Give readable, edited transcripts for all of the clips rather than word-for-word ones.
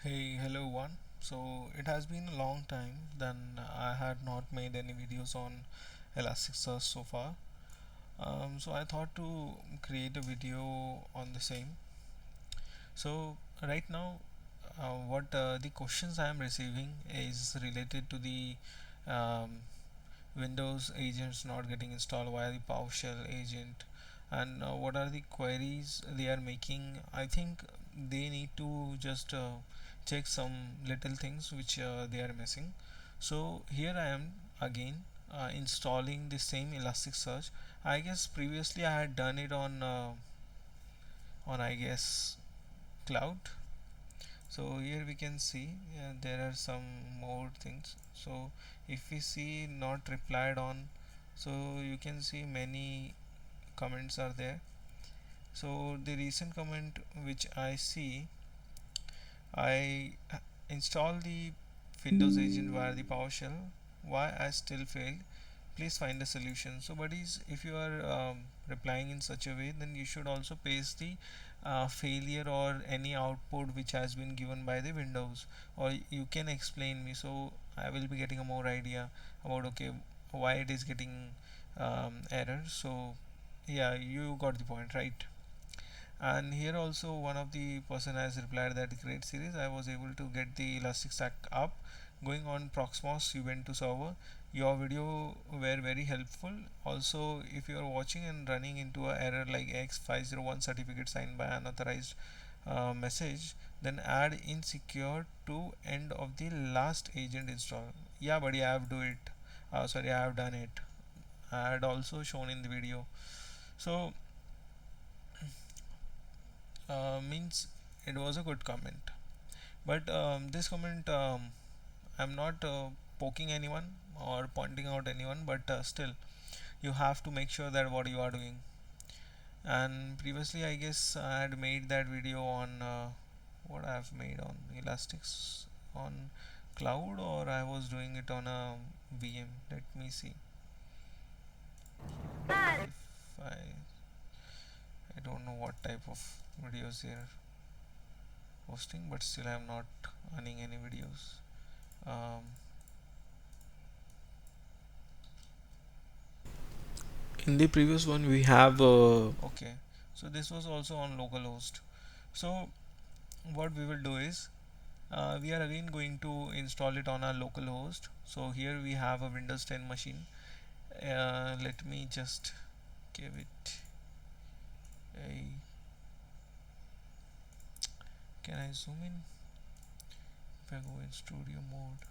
Hey, hello one. So it has been a long time then I had not made any videos on Elasticsearch so far. So I thought to create a video on the same. So right now, what the questions I am receiving is related to the um, Windows agents not getting installed via the PowerShell agent, and what are the queries they are making. I think they need to just check some little things which they are missing. So here I am again installing the same Elasticsearch. I guess previously I had done it on I guess cloud. So here we can see there are some more things. So if we see not replied on, so you can see many comments are there. So the recent comment which I see, I install the Windows agent via the PowerShell. Why I still failed? Please find a solution. So buddies, if you are replying in such a way, then you should also paste the failure or any output which has been given by the Windows, or you can explain me, so I will be getting a more idea about okay why it is getting error. So yeah, you got the point, right? And here also one of the person has replied that great series, I was able to get the Elasticsearch up going on Proxmox Ubuntu server. Your video were very helpful. Also, if you are watching and running into a error like X501 certificate signed by unauthorized message, then add insecure to end of the last agent install. Yeah buddy, I have do it. Sorry, I have done it. I had also shown in the video. So means it was a good comment, but this comment, I'm not poking anyone or pointing out anyone, but still you have to make sure that what you are doing. And previously I guess I had made that video on what I have made on elastics on cloud, or I was doing it on a VM. Let me see if I don't know what type of videos here posting, but still I'm not earning any videos. um, in the previous one we have okay, so this was also on localhost. So what we will do is we are again going to install it on our localhost. So here we have a Windows 10 machine. Let me just give it a, can I zoom in if I go in studio mode?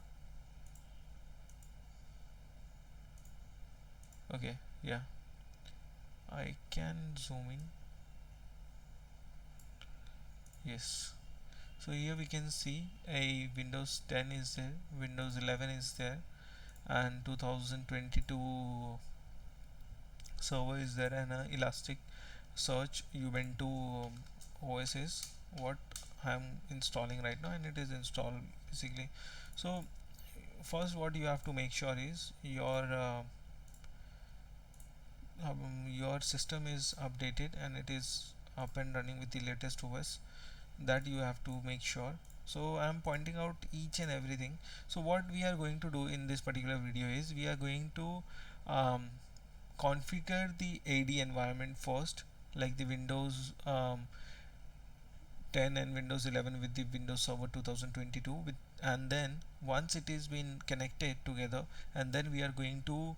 Okay, yeah, I can zoom in. Yes. So here we can see a Windows 10 is there, Windows 11 is there, and 2022 server is there, and Elastic Search Ubuntu OS is what I'm installing right now, and it is installed basically. So first what you have to make sure is your system is updated and it is up and running with the latest OS. That you have to make sure. So I'm pointing out each and everything. So what we are going to do in this particular video is we are going to um, configure the AD environment first, like the Windows 10 and Windows 11 with the Windows Server 2022 with, and then once it is been connected together, and then we are going to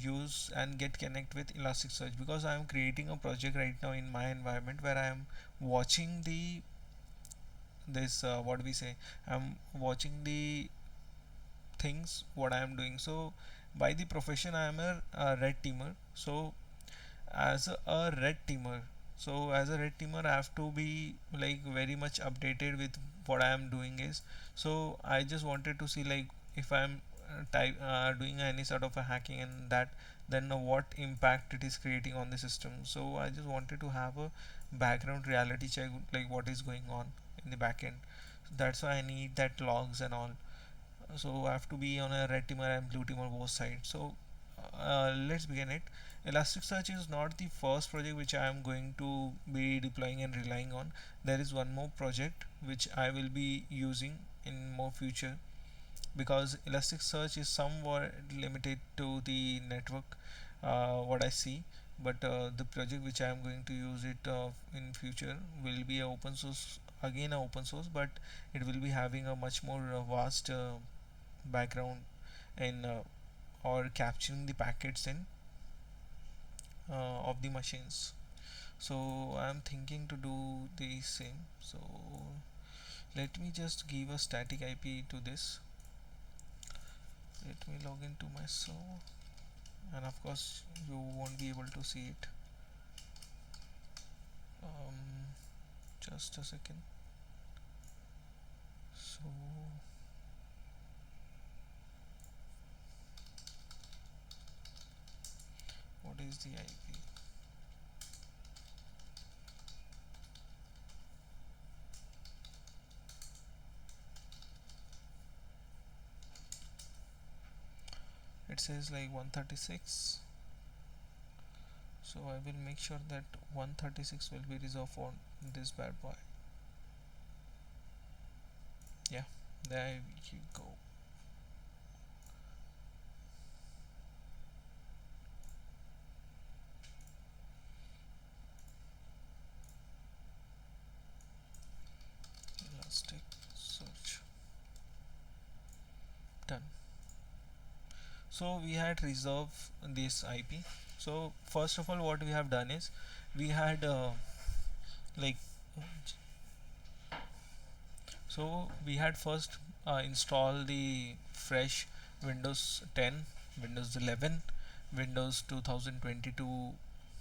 use and get connect with Elasticsearch, because I am creating a project right now in my environment where I am watching the this what we say, I'm watching the things what I am doing. So by the profession I am a red teamer. So as a red teamer, so as a red teamer I have to be like very much updated with what I am doing is. So I just wanted to see like if I'm doing any sort of a hacking and that, then what impact it is creating on the system. So I just wanted to have a background reality check like what is going on in the backend. So that's why I need that logs and all. So I have to be on a red teamer and blue teamer both sides. So let's begin it. Elasticsearch is not the first project which I am going to be deploying and relying on. There is one more project which I will be using in more future, because Elasticsearch is somewhat limited to the network, what I see. But the project which I am going to use it in future will be a open source, again a open source, but it will be having a much more vast background in or capturing the packets in of the machines. So I'm thinking to do the same. So let me just give a static IP to this. Let me log into my server, and of course you won't be able to see it. um, just a second. So what is the IP? It says like 136. So I will make sure that 136 will be reserved for this bad boy. Yeah, there you go. Elastic search done. So we had reserved this IP. So first of all, what we have done is we had like so we had first install the fresh Windows 10, Windows 11, Windows 2022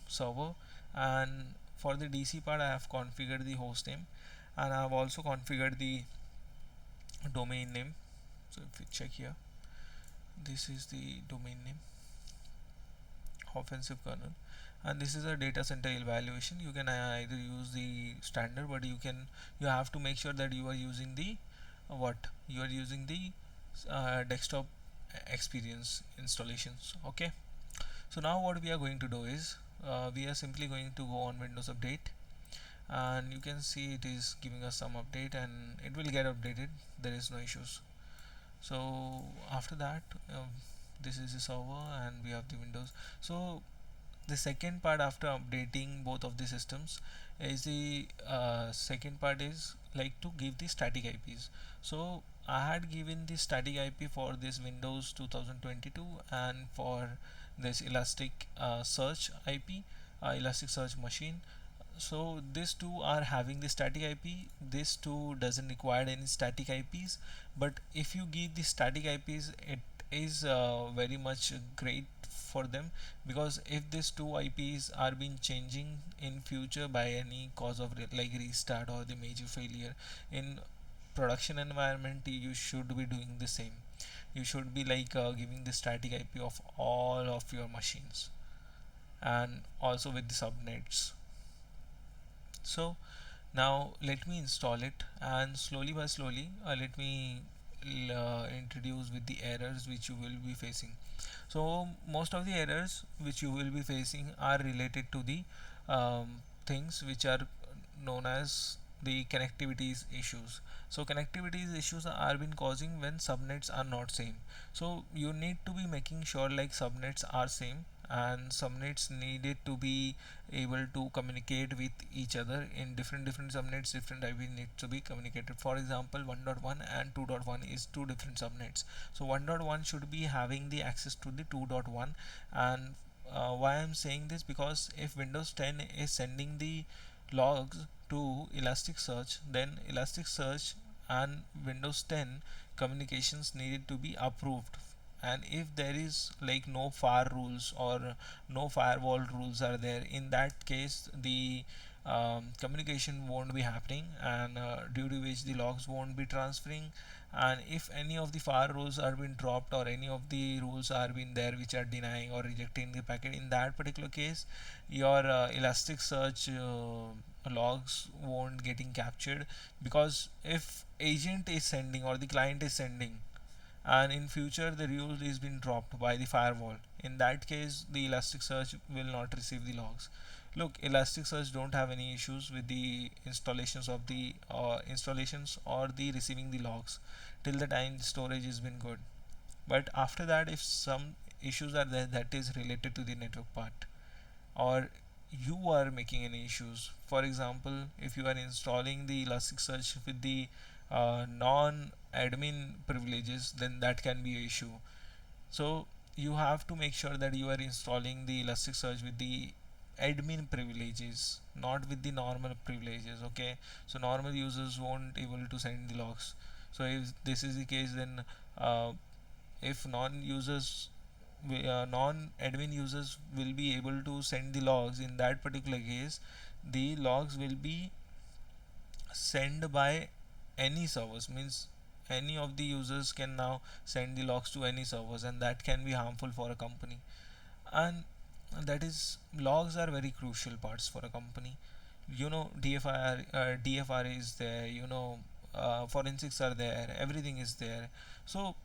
server, and for the DC part I have configured the host name, and I have also configured the domain name. So if you check here, this is the domain name, offensive kernel, and this is a data center evaluation. You can either use the standard, but you have to make sure that you are using the what you are using the desktop experience installations. Okay, so now what we are going to do is we are simply going to go on Windows Update, and you can see it is giving us some update, and it will get updated. There is no issues. So after that, this is the server and we have the Windows. So the second part after updating both of the systems is the second part is like to give the static IPs. So I had given the static IP for this Windows 2022 and for this Elastic Search IP, Elasticsearch machine. So these two are having the static IP. This two doesn't require any static IPs, but if you give the static IPs, it is very much great for them, because if these two IPs are being changing in future by any cause of like restart or the major failure in production environment, you should be doing the same. You should be like giving the static IP of all of your machines, and also with the subnets. So now let me install it, and slowly by slowly let me introduce with the errors which you will be facing. So most of the errors which you will be facing are related to the things which are known as the connectivities issues. So connectivities issues are been causing when subnets are not same. So you need to be making sure like subnets are same, and subnets needed to be able to communicate with each other. In different subnets, different IP need to be communicated. For example, 1.1 and 2.1 is two different subnets. So 1.1 should be having the access to the 2.1. And why I'm saying this, because if Windows 10 is sending the logs to Elasticsearch, then Elasticsearch and Windows 10 communications needed to be approved. And if there is like no far rules or no firewall rules are there, in that case the communication won't be happening, and due to which the logs won't be transferring. And if any of the far rules are being dropped, or any of the rules are being there which are denying or rejecting the packet, in that particular case your Elasticsearch logs won't getting captured. Because if agent is sending or the client is sending, and in future the rule is been dropped by the firewall, In that case, the Elasticsearch will not receive the logs. Look, Elasticsearch don't have any issues with the installations or the receiving the logs till the time the storage has been good. But after that, if some issues are there that is related to the network part, or you are making any issues, for example, if you are installing the Elasticsearch with the non-admin privileges, then that can be an issue. So you have to make sure that you are installing the Elasticsearch with the admin privileges, not with the normal privileges. Okay, so normal users won't able to send the logs. So if this is the case, then if non-admin users will be able to send the logs, in that particular case the logs will be sent by any servers, means any of the users can now send the logs to any servers, and that can be harmful for a company. And that is, logs are very crucial parts for a company. DFR is there, forensics are there, everything is there. So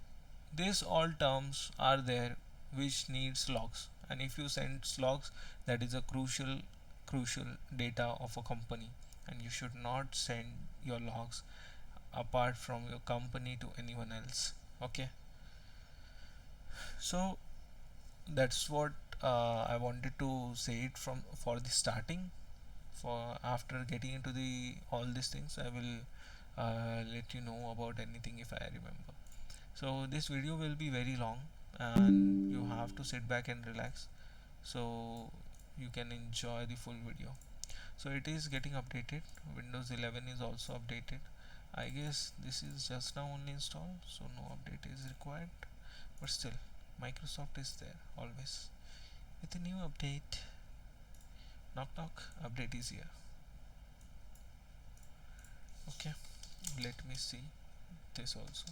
these all terms are there which needs logs, and if you send logs, that is a crucial data of a company, and you should not send your logs apart from your company to anyone else. Okay, so that's what I wanted to say it from for the starting. For after getting into the all these things, I will let you know about anything if I remember. So this video will be very long, and you have to sit back and relax so you can enjoy the full video. So it is getting updated. Windows 11 is also updated. I guess this is just now only installed, so no update is required, but still Microsoft is there always with a new update. Knock knock, update is here. Okay, let me see this also.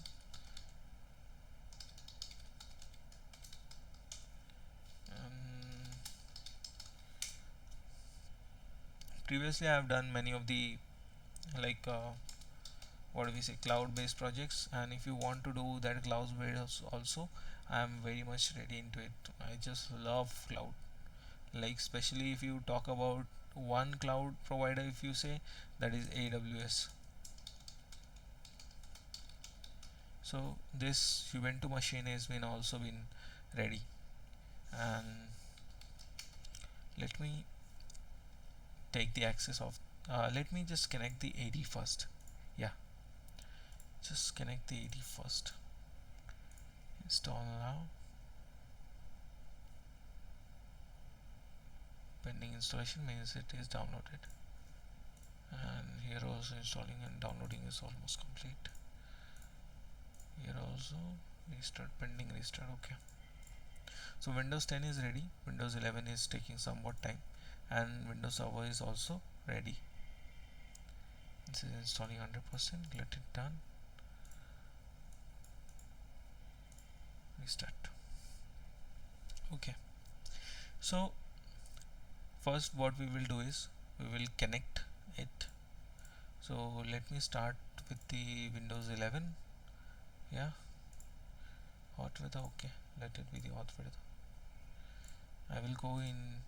Previously I have done many of the, like what do we say, cloud based projects, and if you want to do that cloud based also, I am very much ready into it. I just love cloud, like especially if you talk about one cloud provider, if you say, that is AWS. So this Ubuntu machine has been also been ready, and let me take the access of let me just connect the AD first. Yeah, just connect the AD first. Install now. Pending installation means it is downloaded, and here also installing and downloading is almost complete. Here also restart, pending restart. Okay, so Windows 10 is ready, Windows 11 is taking somewhat time, and Windows Server is also ready. This is installing 100%. Let it done. Restart. Okay, so first what we will do is we will connect it. So let me start with the Windows 11. Yeah, hot weather. Okay, let it be the hot weather. I will go in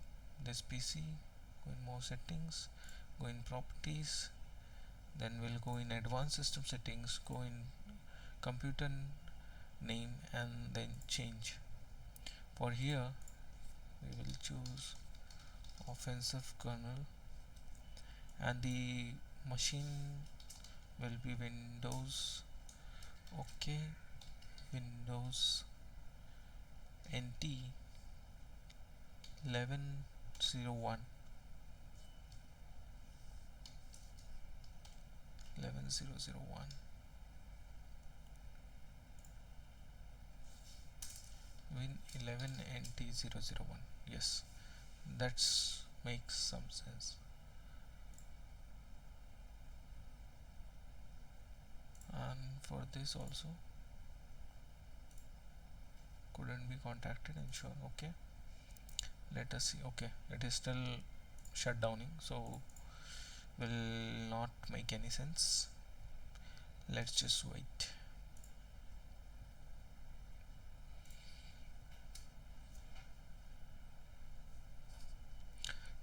this PC, go in more settings, go in properties, then we'll go in advanced system settings, go in computer name, and then change. For here we will choose offensive kernel, and the machine will be Windows. Okay, Windows NT 1101 11001 Win 11 NT001. Yes, that's makes some sense. And for this also couldn't be contacted, ensure. Okay, let us see. Okay, it is still shut downing, so will not make any sense. Let's just wait.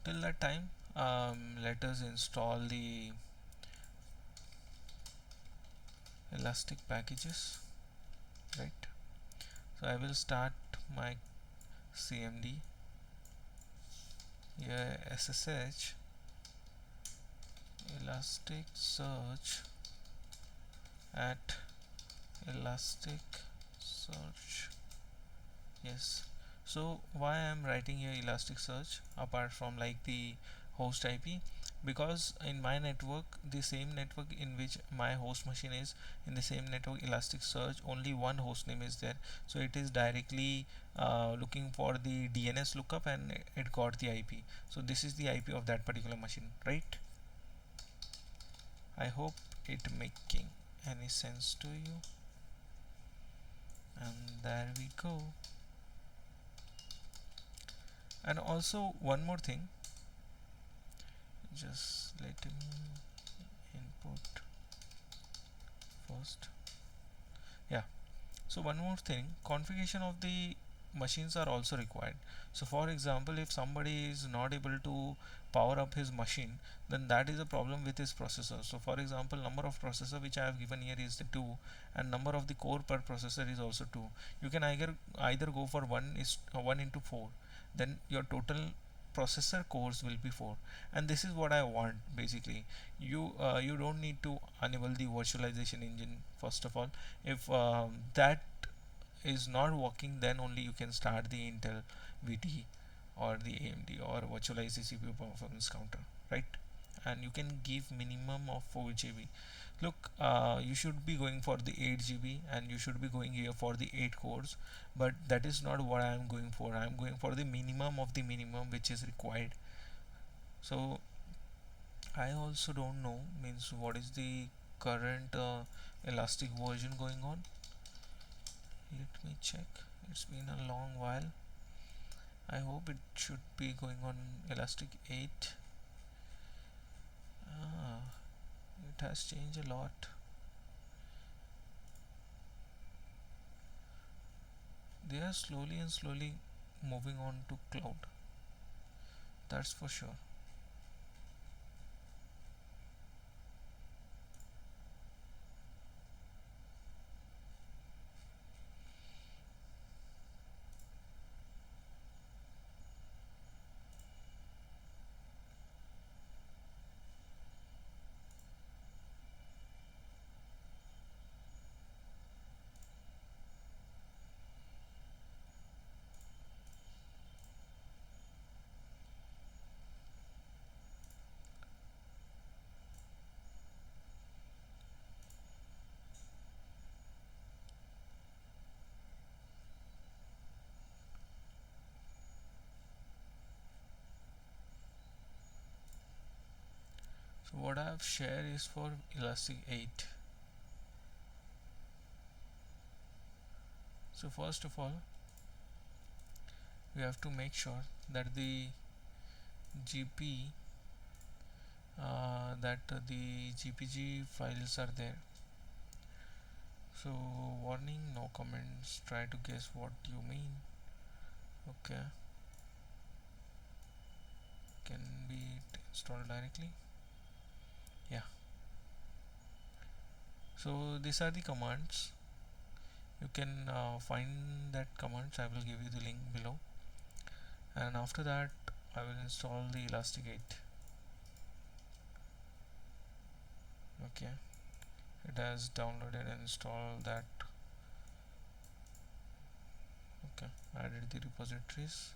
Till that time, let us install the elastic packages, right? So I will start my cmd here, ssh elastic search at elastic search. Yes. So why I'm writing here Elasticsearch apart from like the host IP? Because in my network, the same network in which my host machine is, in the same network Elasticsearch, only one host name is there. So it is directly looking for the DNS lookup and it got the IP. So this is the IP of that particular machine, right? I hope it making any sense to you. And there we go. And also one more thing, just let me input first. Yeah, so one more thing, configuration of the machines are also required. So for example, if somebody is not able to power up his machine, then that is a problem with his processor. So for example, number of processor which I have given here is the 2, and number of the core per processor is also 2. You can either go for 1 into 4, then your total processor cores will be 4, and this is what I want basically. You don't need to enable the virtualization engine first of all. If that is not working, then only you can start the Intel VT or the AMD or virtualize the CPU performance counter, right? And you can give minimum of 4 GB. Look, you should be going for the 8 GB and you should be going here for the 8 cores, but that is not what I am going for. I am going for the minimum of the minimum which is required. So I also don't know means what is the current elastic version going on. Let me check. It's been a long while. I hope it should be going on elastic 8. Ah, it has changed a lot. They are slowly and slowly moving on to cloud, that's for sure. So what I have shared is for elastic 8. So first of all, we have to make sure that the GP the GPG files are there. So warning, no comments, try to guess what you mean. Okay, can be installed directly. Yeah, so these are the commands. You can find that commands. I will give you the link below, and after that I will install the elasticate. Okay, it has downloaded and installed that. Okay, added the repositories.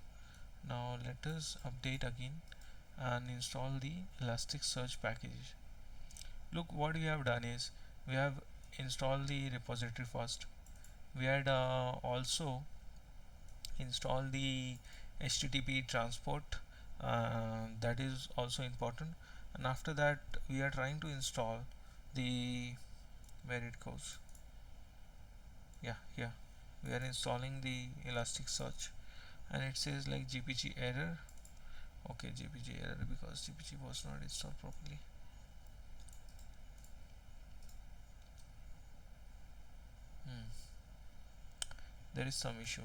Now let us update again and install the elasticsearch package. Look, what we have done is we have installed the repository first. We had also installed the HTTP transport, that is also important. And after that we are trying to install the, where it goes, yeah, here we are installing the elasticsearch, and it says like GPG error. Okay, GPG error because GPG was not installed properly. Hmm. There is some issue.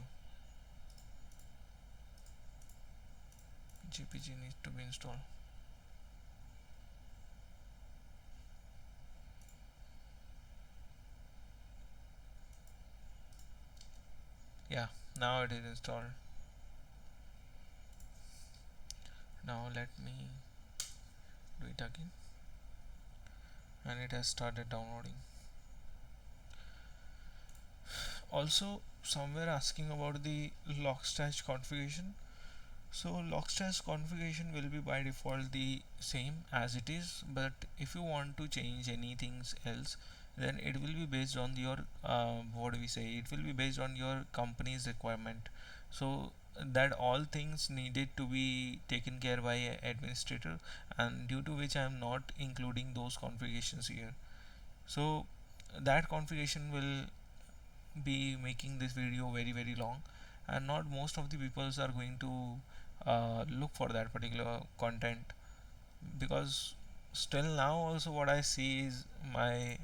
GPG needs to be installed. Yeah, now it is installed. Now let me do it again, and it has started downloading. Also, somewhere asking about the logstash configuration. So logstash configuration will be by default the same as it is, but if you want to change anything else, then it will be based on your what do we say? It will be based on your company's requirement. So that all things needed to be taken care by a administrator, and due to which I am not including those configurations here. So that configuration will be making this video very long, and not most of the peoples are going to look for that particular content, because still now also what I see is my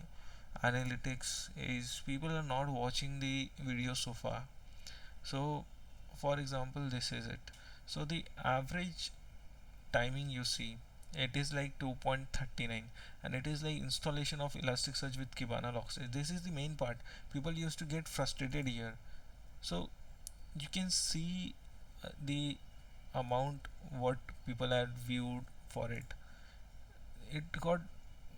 analytics is people are not watching the video so far. So for example, this is it. So the average timing you see, it is like 2.39, and it is like installation of Elasticsearch with Kibana locks. This is the main part. People used to get frustrated here. So you can see the amount what people had viewed for it. It got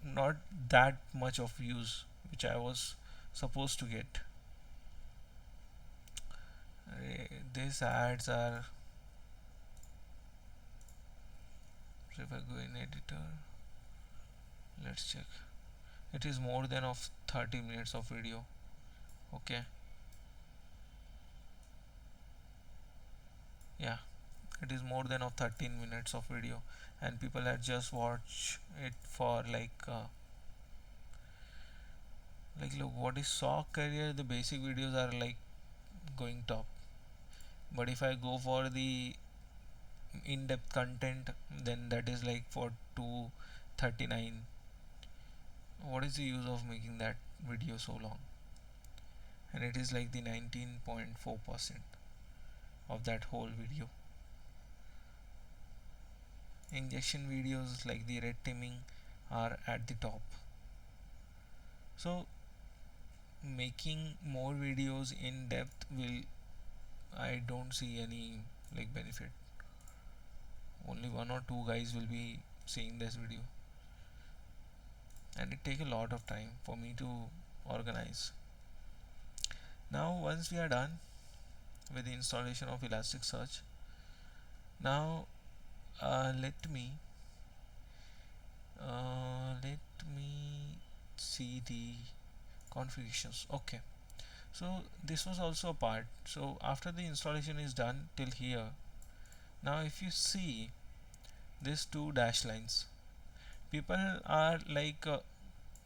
not that much of views which I was supposed to get. These ads are, so if I go in editor, let's check. It is more than of 30 minutes of video. Okay, yeah, it is more than of 13 minutes of video, and people had just watched it for like look what is sock career. The basic videos are like going top, but if I go for the in-depth content, then that is like for 239. What is the use of making that video so long? And it is like the 19.4% of that whole video. Injection videos like the red teaming are at the top. So making more videos in depth will, I don't see any like benefit. Only one or two guys will be seeing this video, and it take a lot of time for me to organize. Now once we are done with the installation of Elasticsearch, now let me see the configurations. Okay, so this was also a part. So after the installation is done till here, now if you see these two dash lines, people are like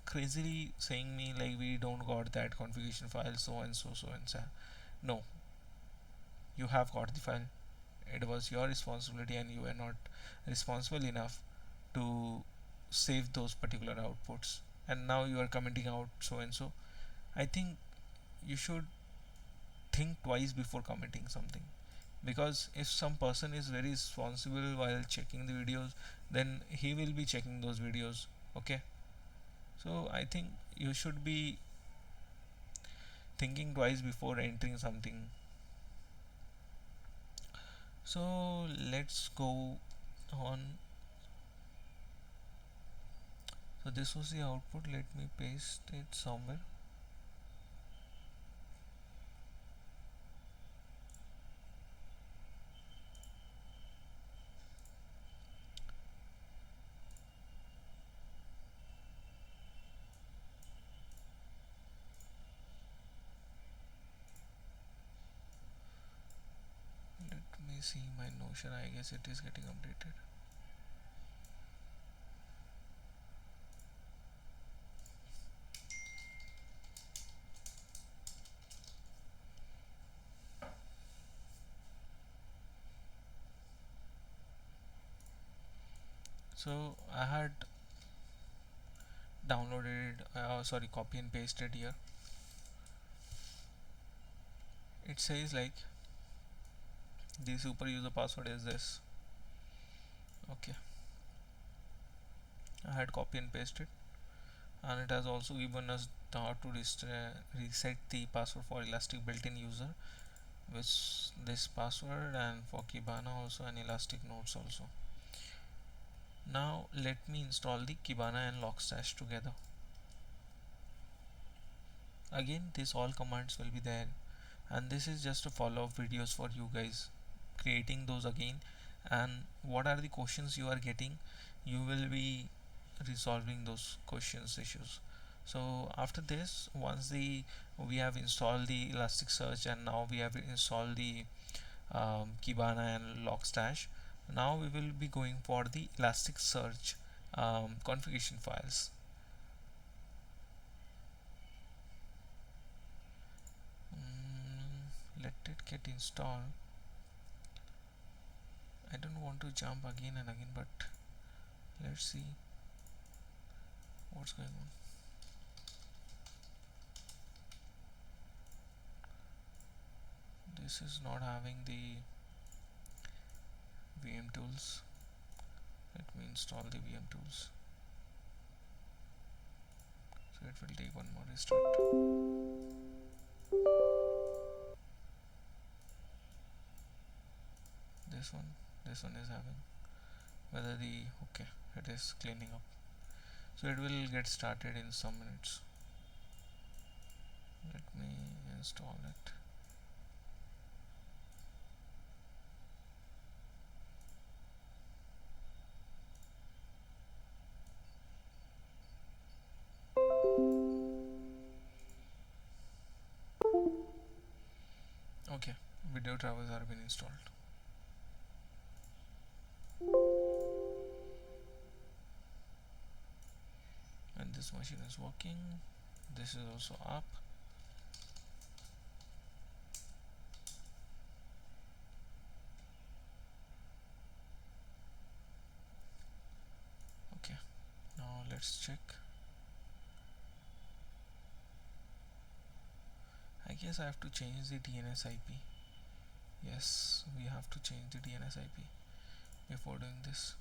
crazily saying me like we don't got that configuration file, so and so, so and so. No, you have got the file. It was your responsibility, and you were not responsible enough to save those particular outputs, and now you are commenting out so and so. I think you should think twice before commenting something, because if some person is very responsible while checking the videos, then he will be checking those videos. Okay, so I think you should be thinking twice before entering something. So let's go on. So this was the output. Let me paste it somewhere. Let me see my Notion. I guess it is getting updated. So I had downloaded, sorry, copy and pasted here. It says like the super user password is this. Okay, I had copy and pasted, and it has also given us the how to reset the password for Elastic built-in user with this password, and for Kibana also, and Elastic nodes also. Now let me install the Kibana and Logstash together. Again, these all commands will be there, and this is just a follow-up videos for you guys, creating those again, and what are the questions you are getting, you will be resolving those questions issues. So after this, once the we have installed the Elasticsearch, and now we have installed the Kibana and Logstash, now we will be going for the Elasticsearch configuration files. Let it get installed. I don't want to jump again and again, but let's see what's going on. This is not having the VM tools. Let me install the VM tools. So it will take one more restart. This one, this one is having whether the okay, it is cleaning up. So it will get started in some minutes. Let me install it. Okay, video drivers have been installed. And this machine is working. This is also up. Okay, now let's check. I guess I have to change the DNS IP. Yes, we have to change the DNS IP before doing this.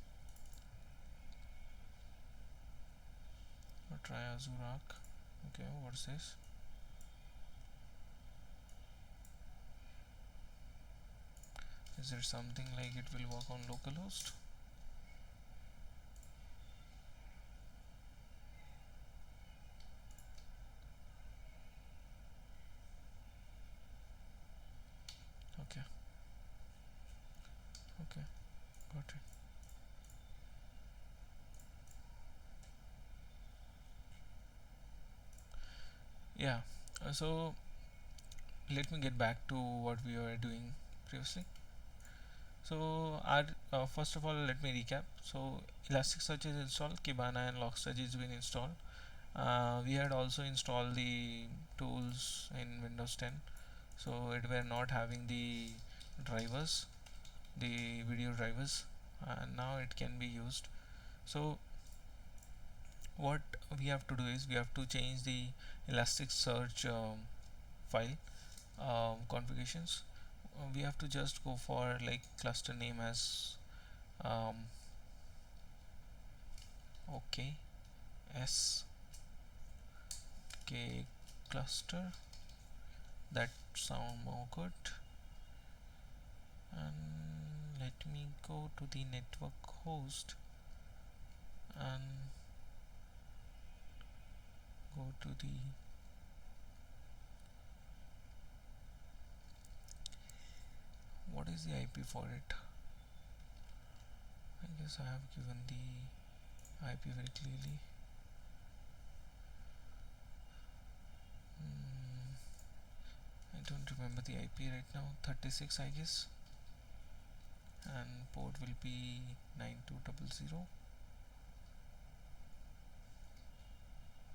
Or try Azure Arc. Okay, what's this? Is there something like it will work on localhost? Okay, okay, got it. Yeah, so let me get back to what we were doing previously. So first of all, let me recap. So Elasticsearch is installed, Kibana and Logstash is been installed. We had also installed the tools in Windows 10, so it were not having the drivers, the video drivers, and now it can be used. So what we have to do is we have to change the Elasticsearch file configurations. We have to just go for like cluster name as okay, s k cluster, that sound more good. And let me go to the network host and go to the what is the IP for it. I guess I have given the IP very clearly. I don't remember the IP right now. 36 I guess, and port will be 9200.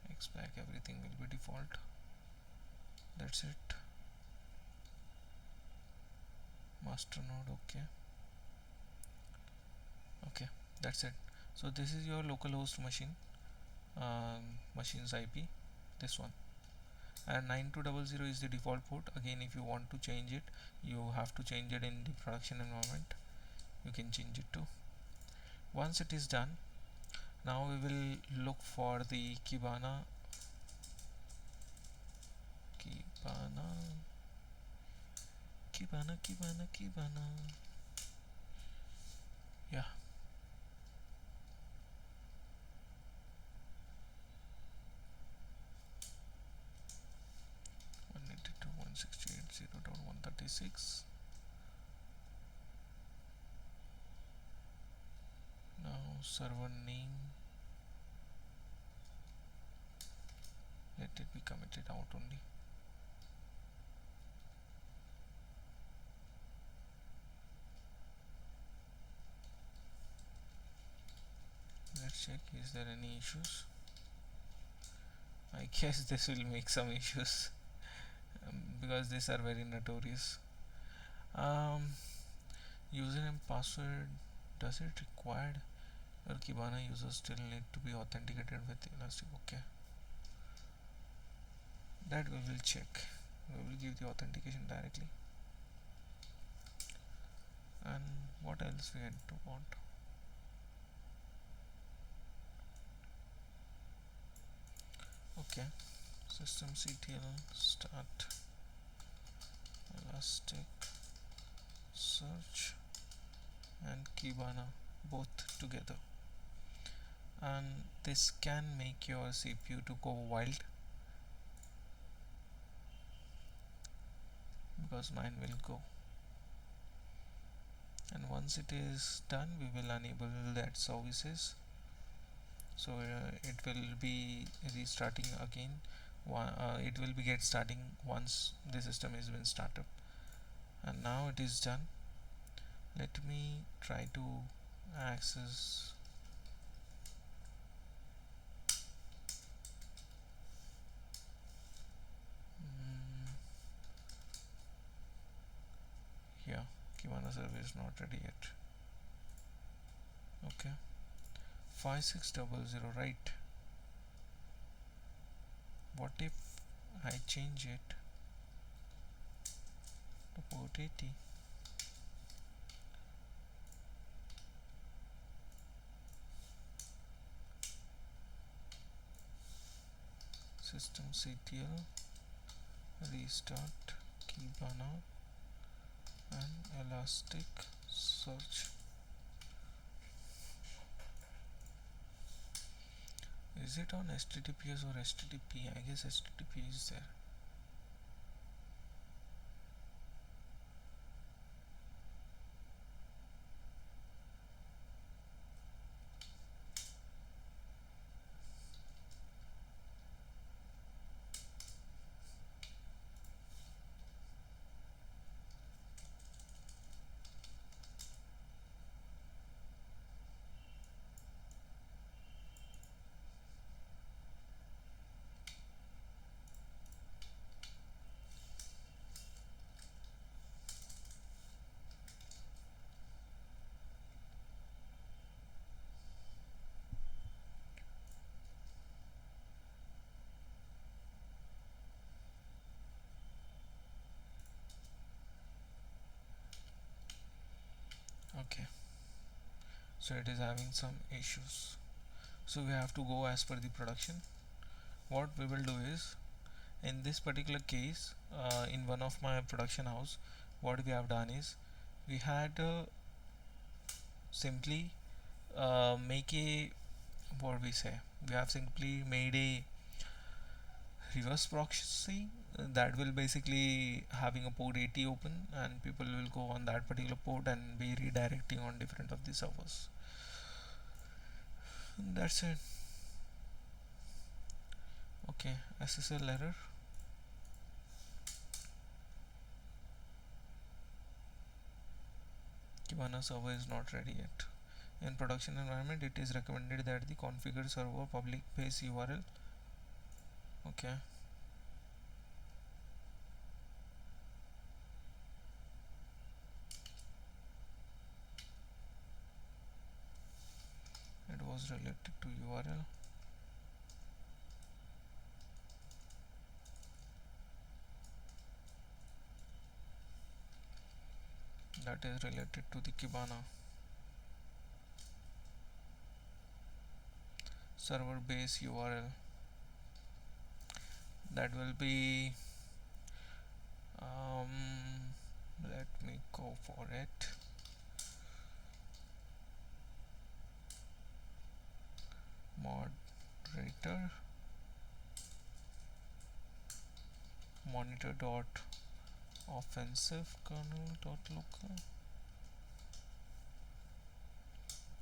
Xpack, everything will be default. That's it. Master node, okay, okay, that's it. So this is your localhost machine, machine's IP, this one, and 9200 is the default port. Again, if you want to change it, you have to change it in the production environment. You can change it too. Once it is done, now we will look for the Kibana, Kibana. Yeah, 192.168.0.136. Now server name, let it be committed out only. Let's check, is there any issues? I guess this will make some issues, because these are very notorious. um, Username password, does it required? Your Kibana users still need to be authenticated with Elastic. Okay, that we will check. We will give the authentication directly. And what else we had to want? Okay, systemctl start Elastic search and Kibana both together, and this can make your CPU to go wild, because mine will go. And once it is done, we will enable that services, so it will be restarting again. It will be get starting once the system is been started. And now it is done. Let me try to access. mm, yeah, Kibana server is not ready yet. Okay, 5600, right? What if I change it to port 80? Systemctl restart Kibana and Elastic search. Is it on HTTPS or HTTP? I guess HTTP is there. Okay, so it is having some issues, so we have to go as per the production. What we will do is, in this particular case, in one of my production house, what we have done is, we had simply make a, what we say, we have simply made a reverse proxy that will basically having a port 80 open, and people will go on that particular port and be redirecting on different of the servers. That's it. Okay, SSL error. Kibana server is not ready yet. In production environment, it is recommended that the configure server public base URL. Okay, it was related to URL. That is related to the Kibana. server base URL. That will be um, let me go for it. Moderator monitor dot offensive kernel dot local.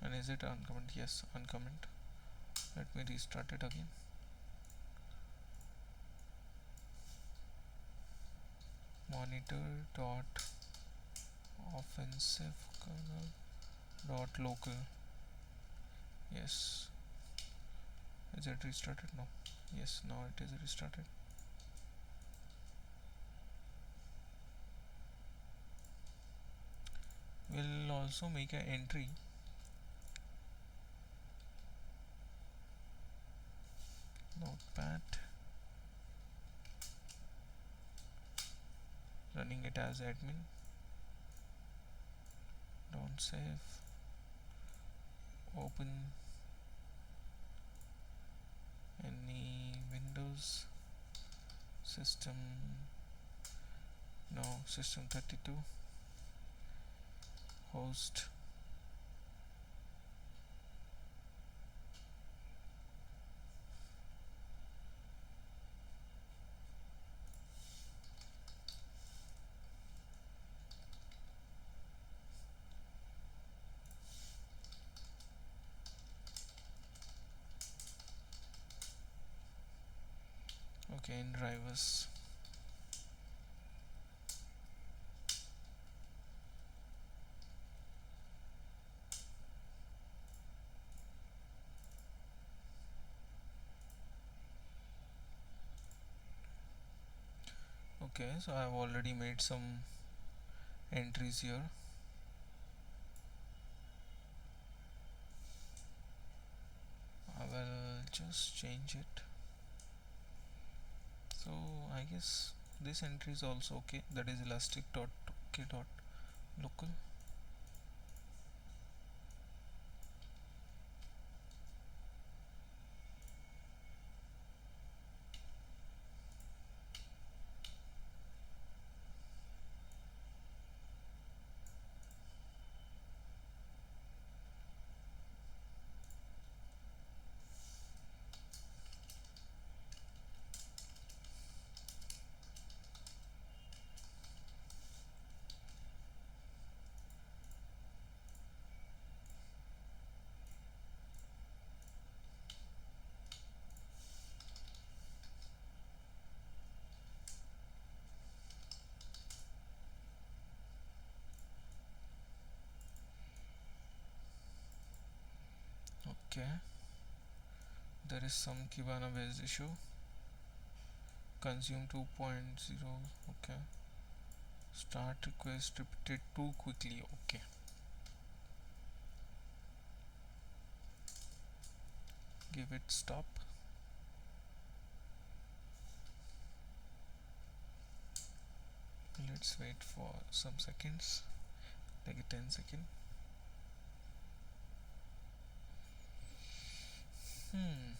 And is it uncomment? Yes, uncomment. Let me restart it again. Monitor dot offensive kernel dot local. Yes. Is it restarted? No. Yes, now it is restarted. We'll also make an entry. Notepad, running it as admin. Don't save. Open any Windows system. No, system 32. Host. Okay, in drivers. Okay, so I've already made some entries here. I will just change it. So I guess this entry is also okay. That is elastic dot okay dot local. Okay, there is some Kibana based issue. Consume 2.0. Okay, start request repeated too quickly. Okay, give it stop. Let's wait for some seconds, like a 10 second. Hmm.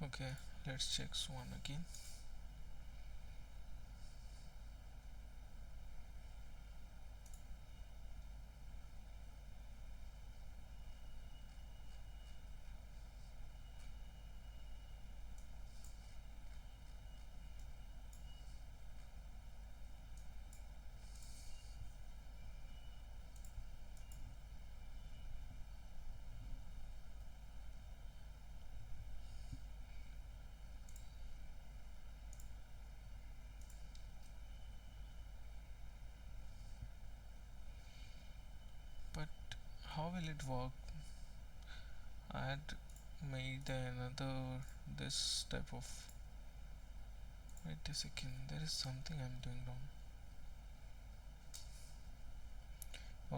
Okay, let's check one again. how will it work? I had made another this type of. Wait a second, there is something I'm doing wrong.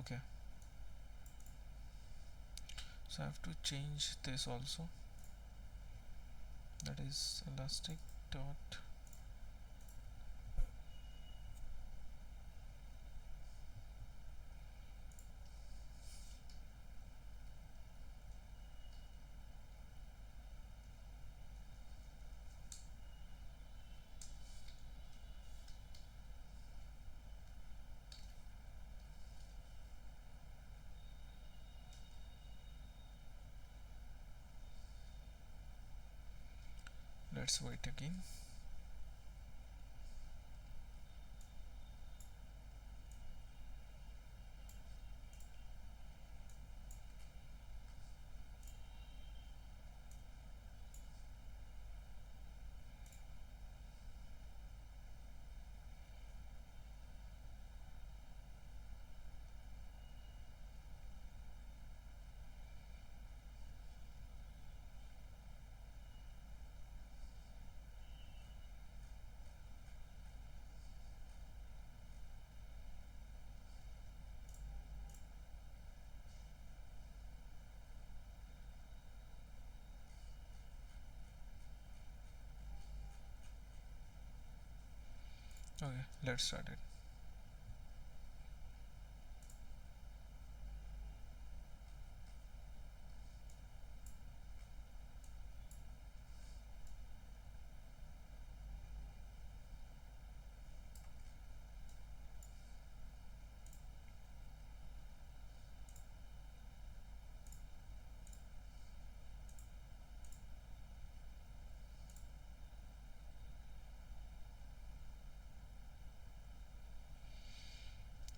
Okay, so I have to change this also. That is elastic dot. Let's wait again. Okay, let's start it.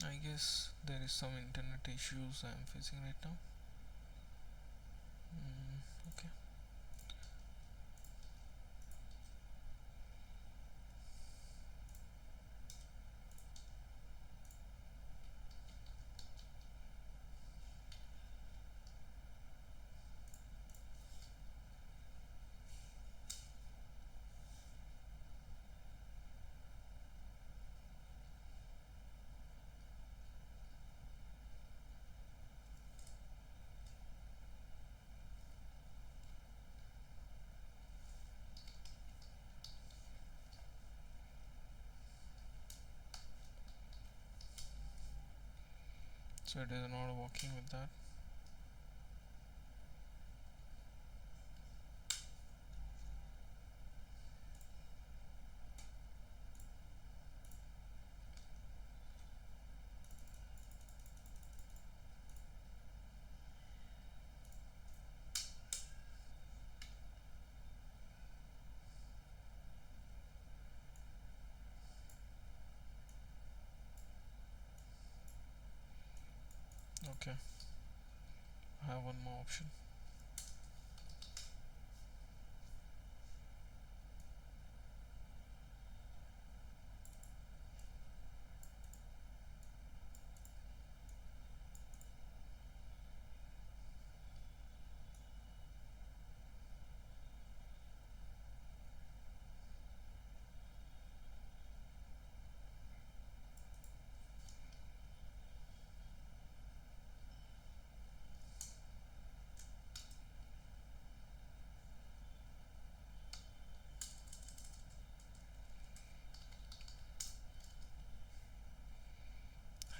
I guess there is some internet issues I'm facing right now. Okay. So it is not working with that. Okay, I have one more option.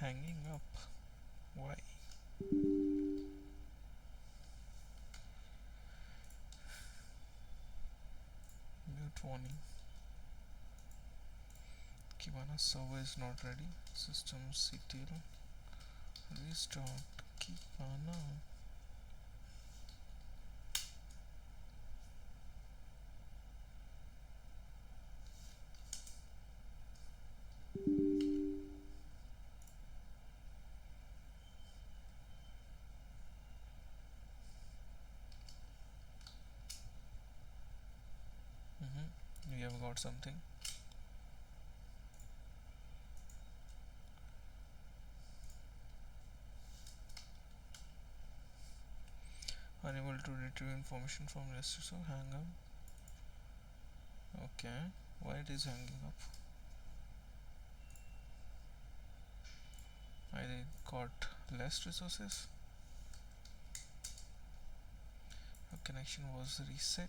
Hanging up. Why? Mute warning. Kibana server is not ready. System CTL. Restart. Kibana. We have got something. Unable to retrieve information from Elasticsearch. Hang up. Okay, why it is hanging up? I got less resources. A connection was reset.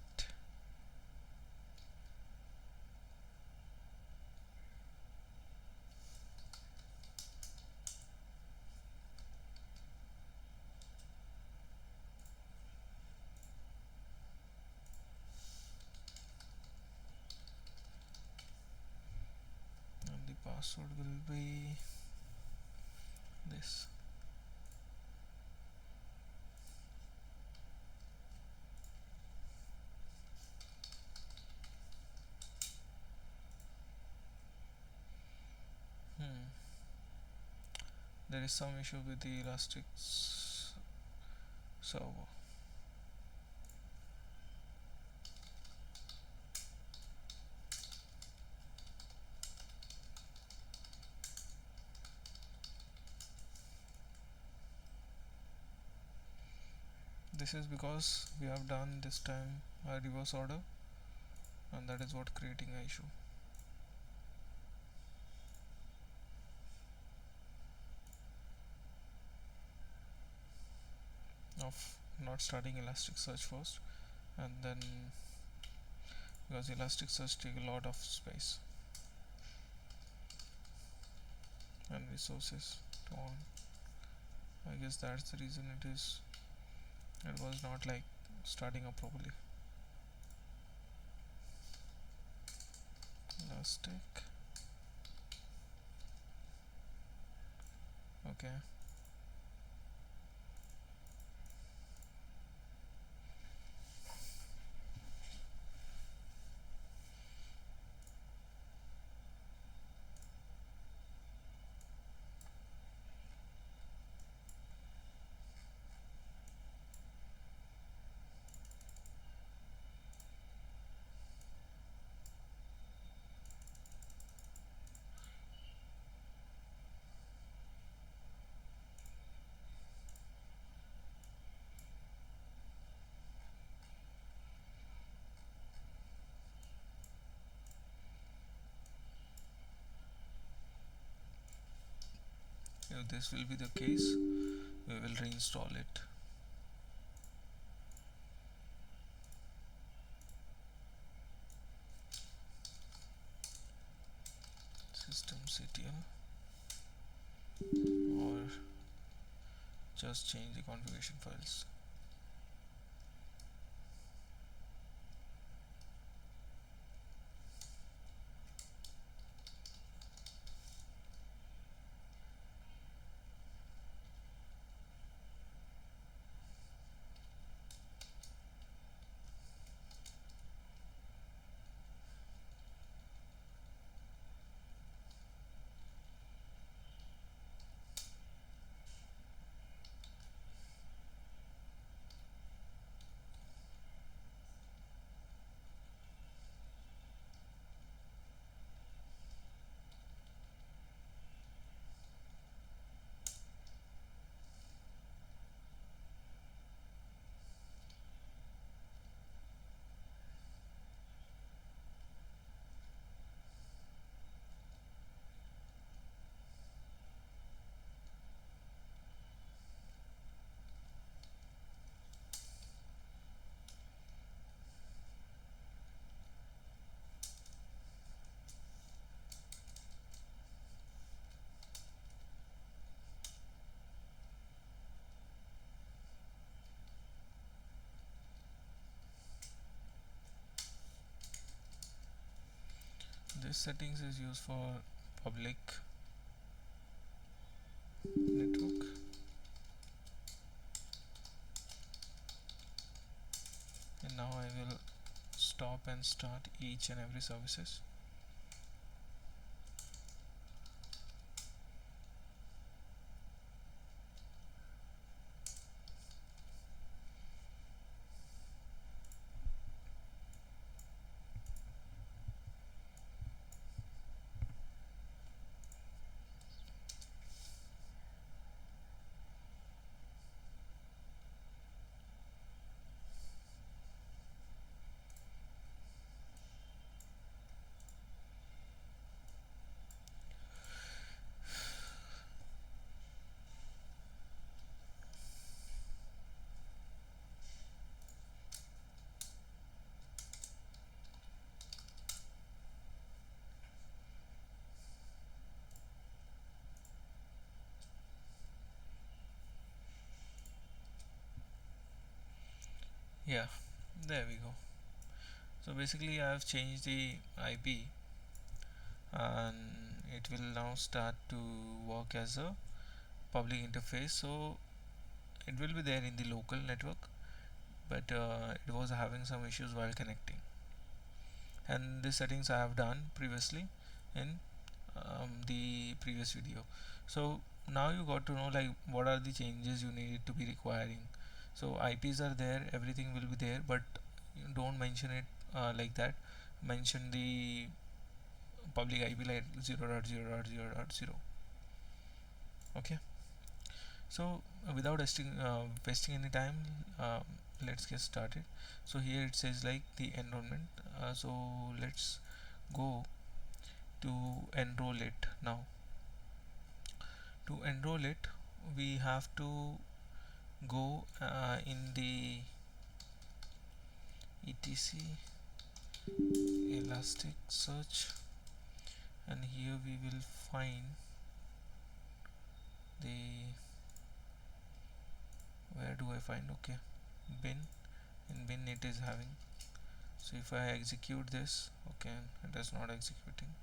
And the password will be this. Hmm. There is some issue with the Elastic server. This is because we have done this time a reverse order, and that is what creating an issue. Of not starting Elasticsearch first, and then because Elasticsearch take a lot of space and resources to on. I guess that's the reason it was not like starting up properly. Elastic. Okay. If this will be the case, we will reinstall it. Systemctl, or just change the configuration files. This settings is used for public network. And now I will stop and start each and every services. Yeah, there we go. So basically I have changed the IP, and it will now start to work as a public interface. So it will be there in the local network, but it was having some issues while connecting, and these settings I have done previously in the previous video. So now you got to know like what are the changes you need to be requiring. So IPs are there, everything will be there, but you don't mention it like that. Mention the public IP like 0.0.0.0. Okay. So without wasting any time, let's get started. So here it says like the enrollment. So let's go to enroll it now. To enroll it, we have to go in the etc elasticsearch, and here we will find the, where do I find, okay, bin. In bin it is having. So if I execute this, okay, it is not executing.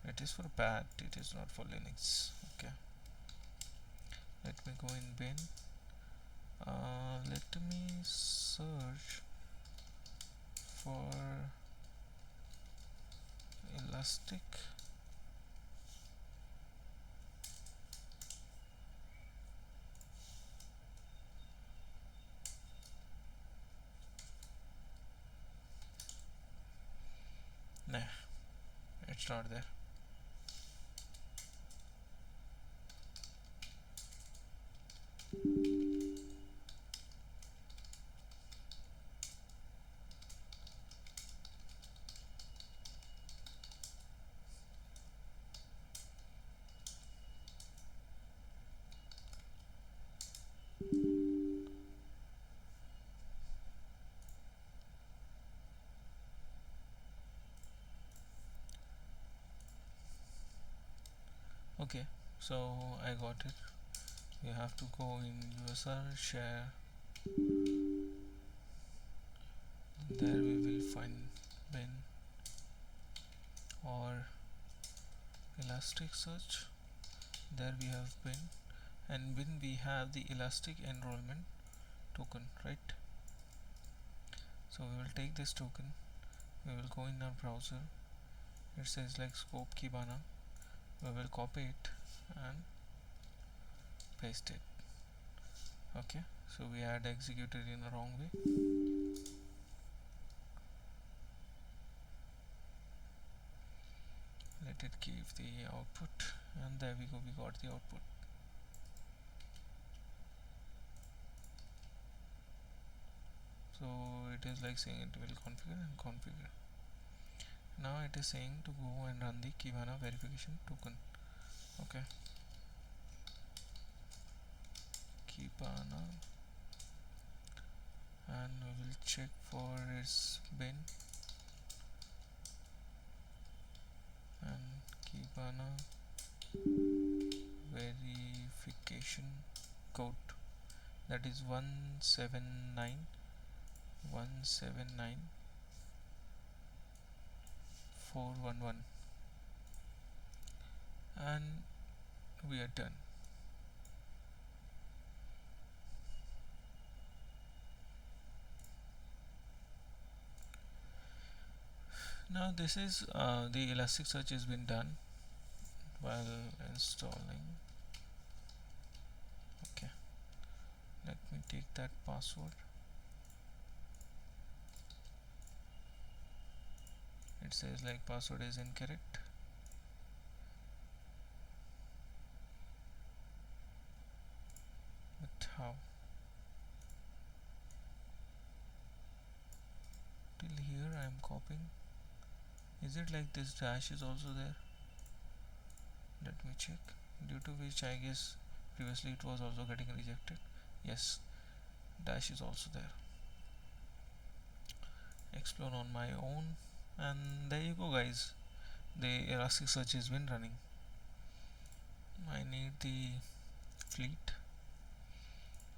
It is for bat, it is not for Linux. Okay, let me go in bin. Let me search for elastic. Nah, it's not there. Okay, so I got it. You have to go in user share, there we will find bin or elasticsearch. There we have bin, and bin we have the elastic enrollment token, right? So we will take this token, we will go in our browser. It says like scope kibana, we will copy it and paste it. Okay, so we had executed in the wrong way. Let it give the output, and there we go, we got the output. So it is like saying it will configure and configure. Now it is saying to go and run the kibana verification token. Okay, kibana, and we will check for its bin, and kibana verification code, that is 179.179.411, and we are done. Now this is the Elasticsearch has been done while installing. Okay, let me take that password. It says like password is incorrect. But how? Till here I am copying. Is it like this dash is also there? Let me check. Due to which I guess previously it was also getting rejected. Yes, dash is also there. Explore on my own, and there you go guys, the Elasticsearch has been running. I need the fleet,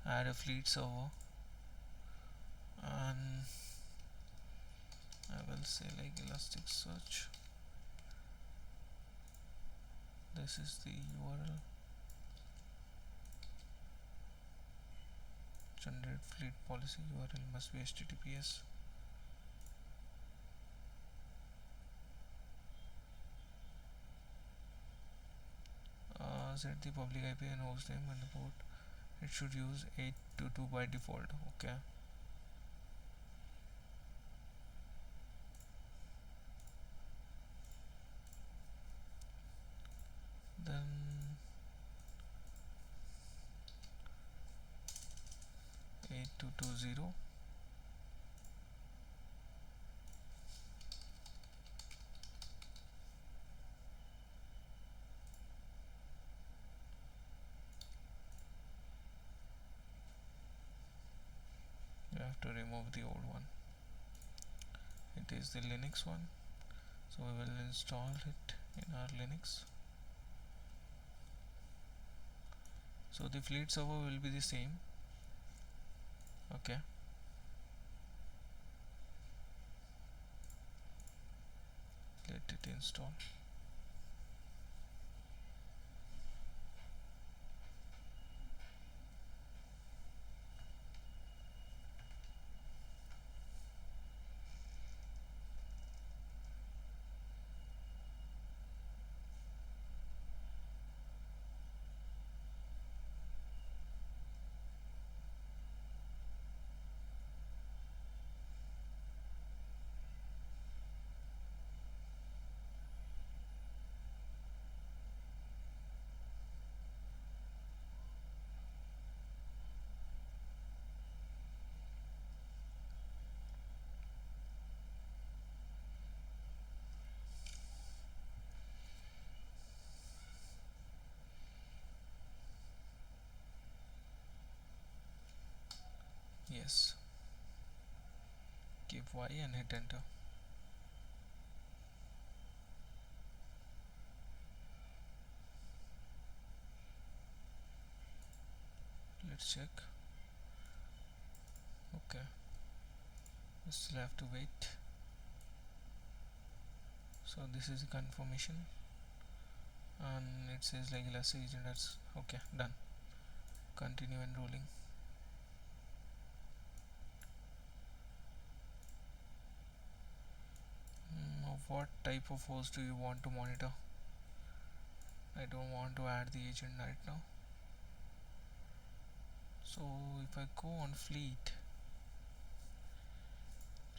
add a fleet server, and I will say like Elasticsearch. This is the URL. Generate fleet policy URL must be HTTPS. Set the public IP and hostname and the port. It should use 822 by default. Okay. Then 8220. You have to remove the old one. It is the Linux one, so we will install it in our Linux. So the fleet server will be the same. Okay. Let it install. Yes. Keep Y and hit enter. Let's check. Okay. We still have to wait. So this is the confirmation, and it says like Elastic agent. That's okay. Done. Continue enrolling. What type of host do you want to monitor? I don't want to add the agent right now. So if I go on fleet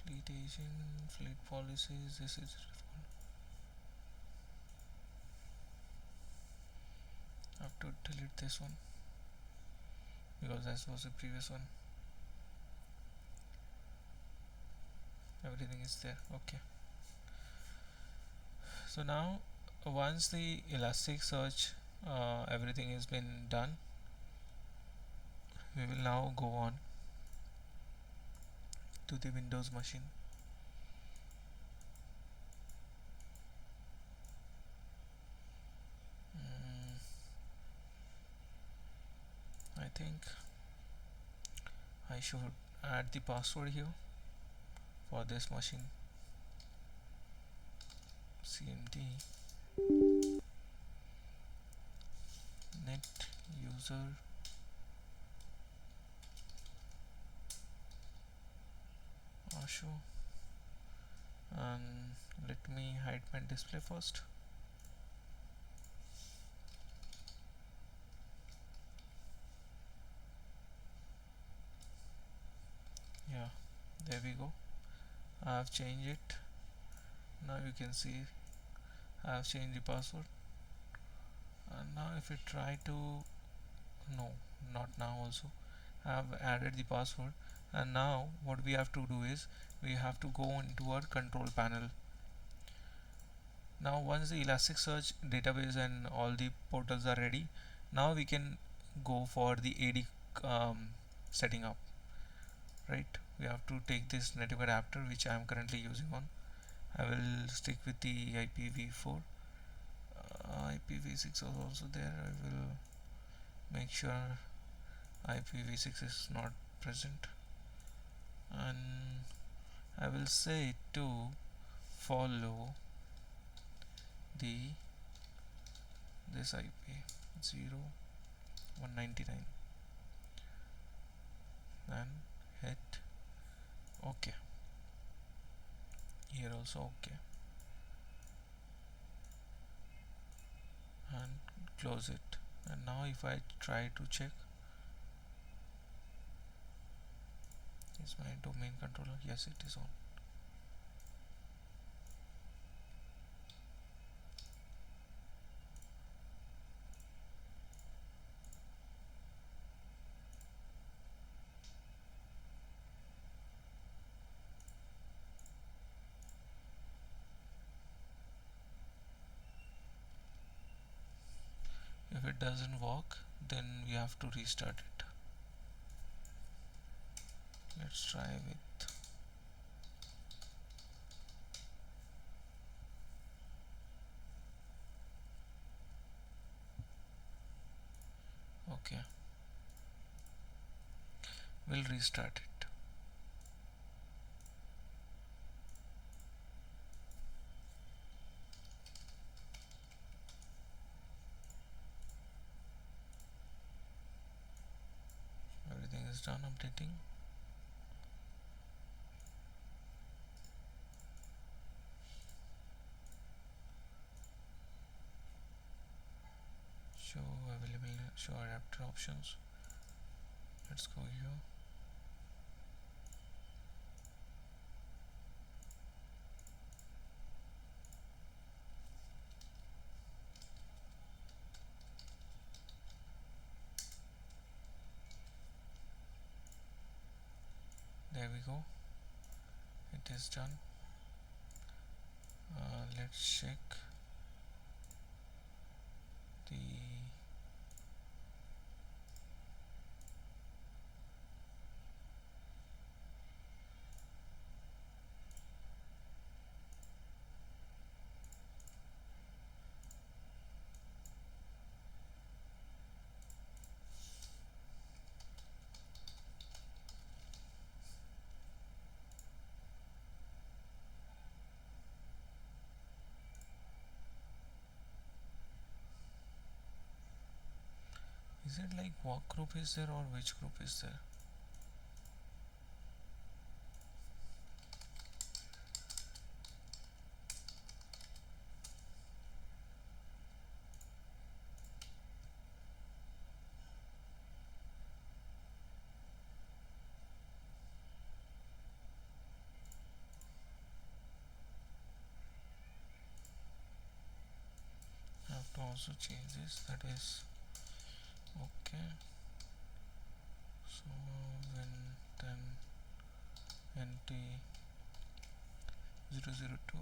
agent, fleet policies, this is I have to delete this one because that was the previous one. Everything is there. Okay. So now once the Elasticsearch everything has been done, we will now go on to the Windows machine. I think I should add the password here for this machine. CMD net user Ashu, and let me hide my display first. Yeah, there we go. I have changed it. Now you can see I have changed the password, and now if we try to, no, not now also, I have added the password, and now what we have to do is we have to go into our control panel. Now once the Elasticsearch database and all the portals are ready, now we can go for the AD setting up. Right, we have to take this network adapter which I am currently using on. I will stick with the IPv4. IPv6 is also there. I will make sure IPv6 is not present. and I will say to follow the this IP 0199 and hit OK. Here also OK, and close it. And now if I try to check, is my domain controller, yes, it is on. If it doesn't work, then we have to restart it. Let's try with OK. We'll restart it. Everything is done updating. Show available, show adapter options. Let's go here. There we go. It is done. Let's check the is it like work group is there or which group is there? I have to also change this, that is OK. So when then nt 002.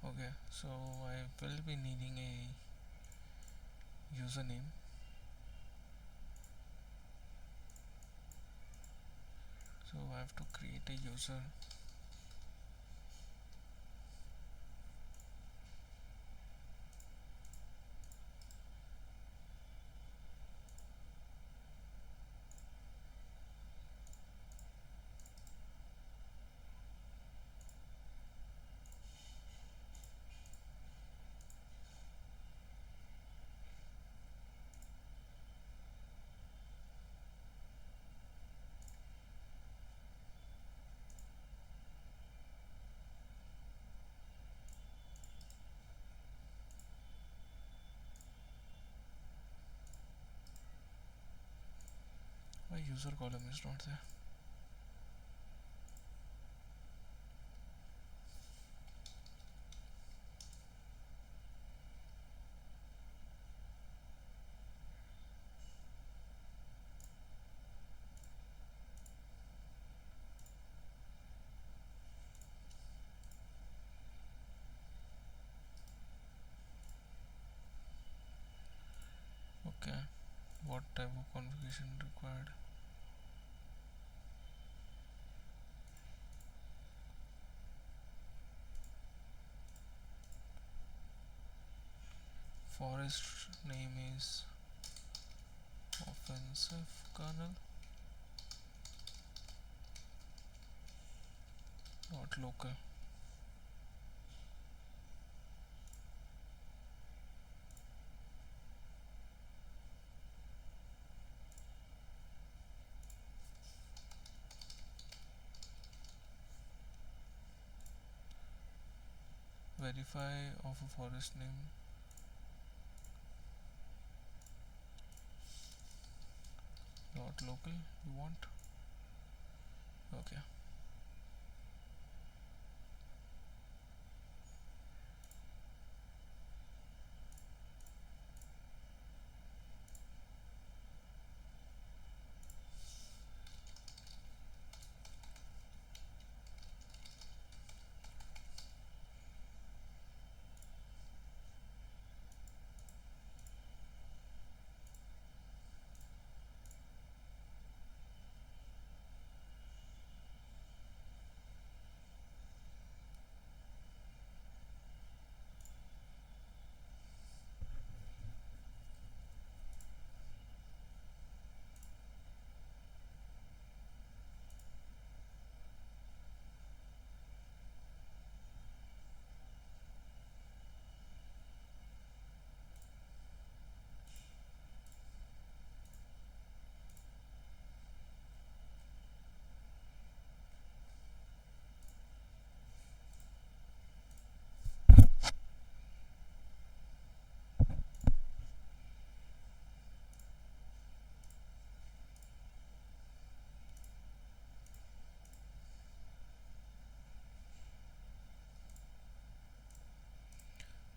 Okay, so I will be needing a username. So I have to create a user. user column is not there. Okay, what type of configuration required? Forest name is offensive kernel, not local. Verify of a forest name, not local you want. Okay,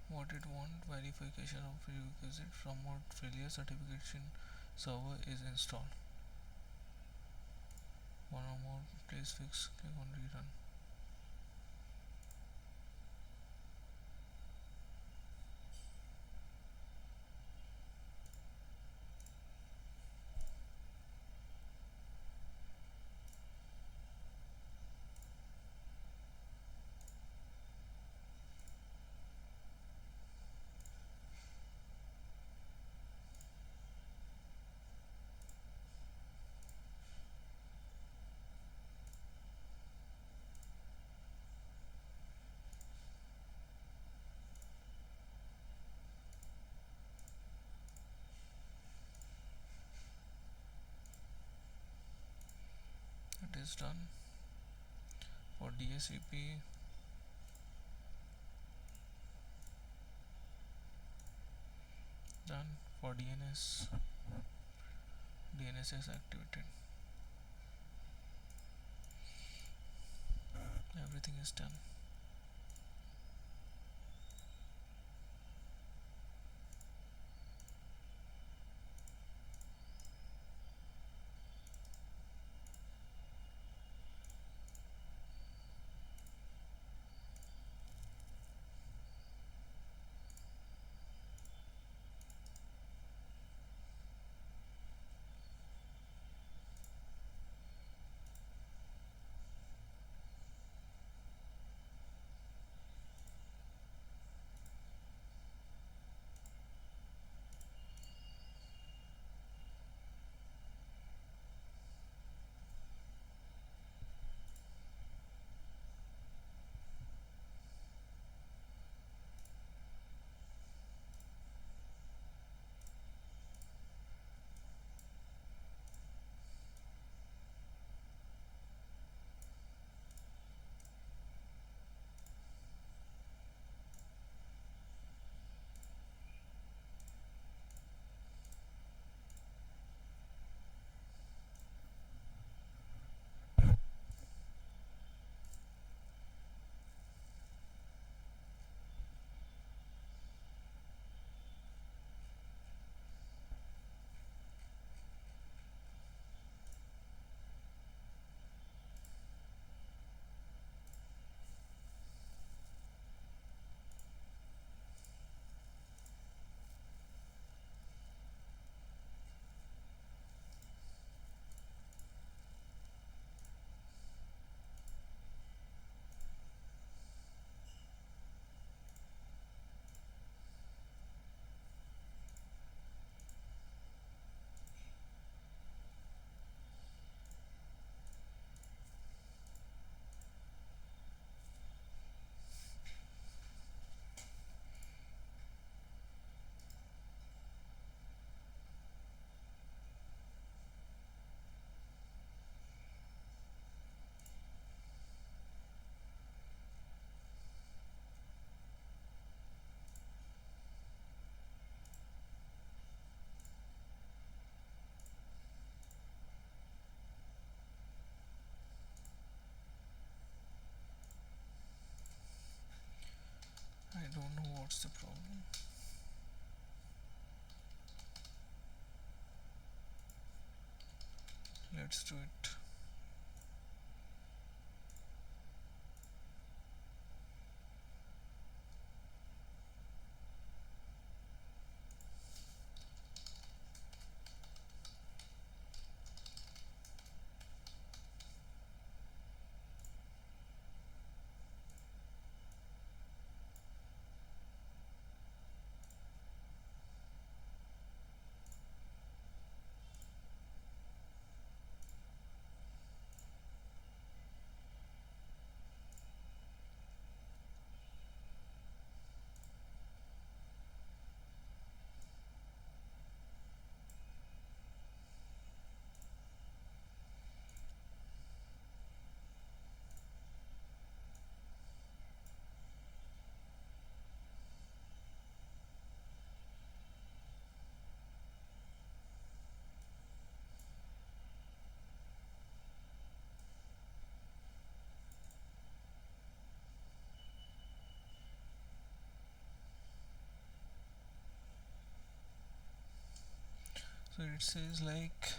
what it want? Verification of prerequisite from what failure certification server is installed. One or more, please fix, click on rerun. It is done. For DSCP, done. For DNS, DNS is activated. Everything is done. know what's the problem. Let's do it. So it says like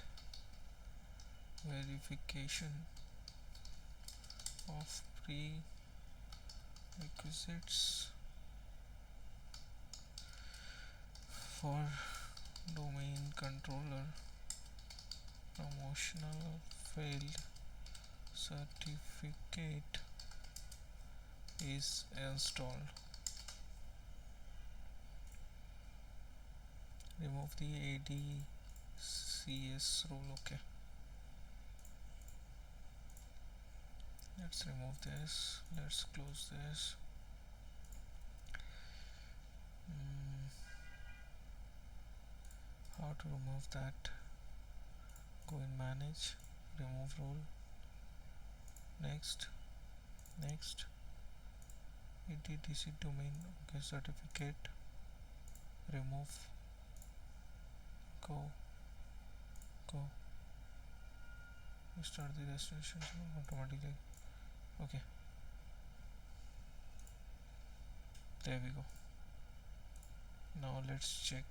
verification of prerequisites for domain controller promotional failed certificate is installed. Remove the ADCS rule. Okay, let's remove this. Let's close this. How to remove that? Go in manage, remove rule, next, next, ADDC domain, okay, certificate, remove, go, go, start the destination automatically. Okay, there we go. Now let's check.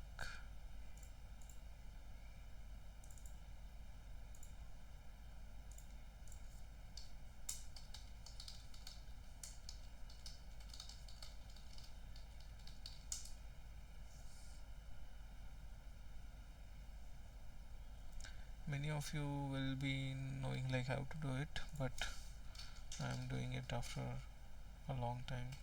Many of you will be knowing like how to do it, but I'm doing it after a long time.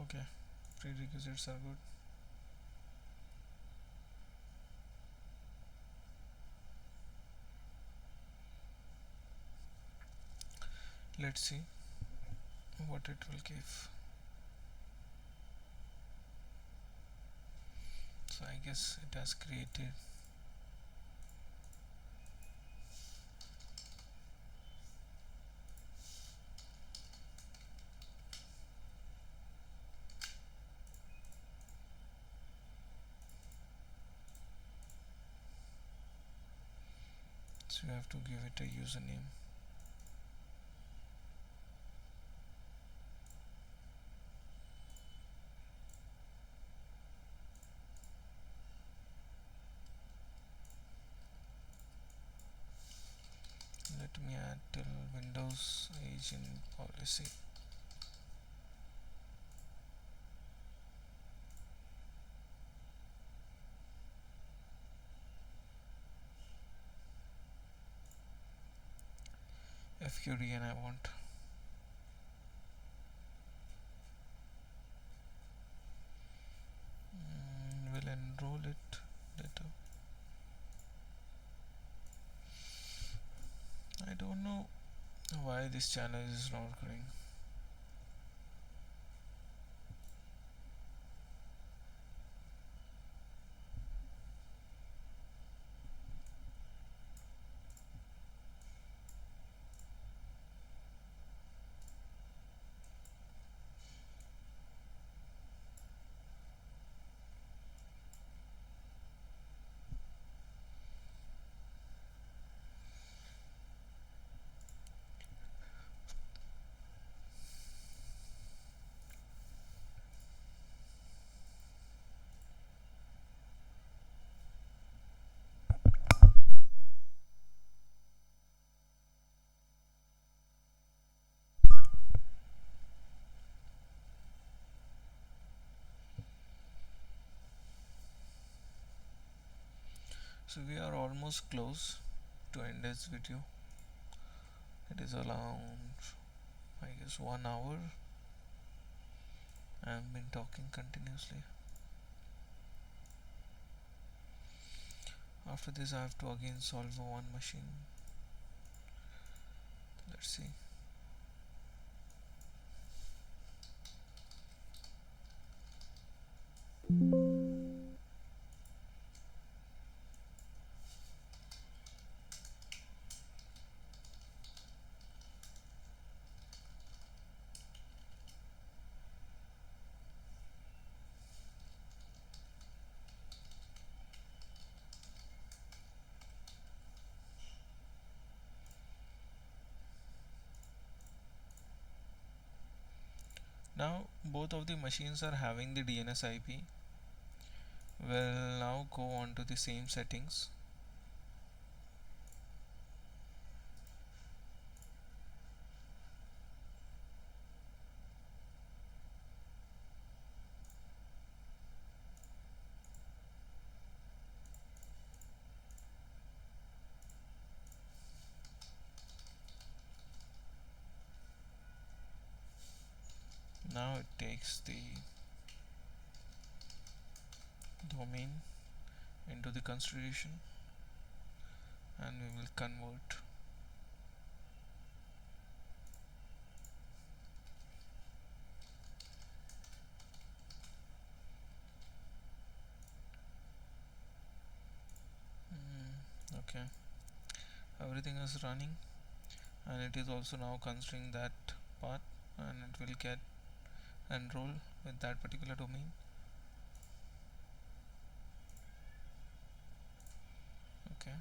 Okay, prerequisites are good. Let's see what it will give. So I guess it has created. So you have to give it a username. Let me add till Windows agent policy. FQDN I want. Will enroll it later. I don't know why this channel is not growing. So we are almost close to end this video. It is around, I guess, 1 hour. I've been talking continuously. After this I have to again solve one machine. Let's see. Now both of the machines are having the DNS IP. We'll now go on to the same settings. Now it takes the domain into the consideration, and we will convert. Okay, everything is running, and it is also now considering that path, and it will get enroll with that particular domain. Okay,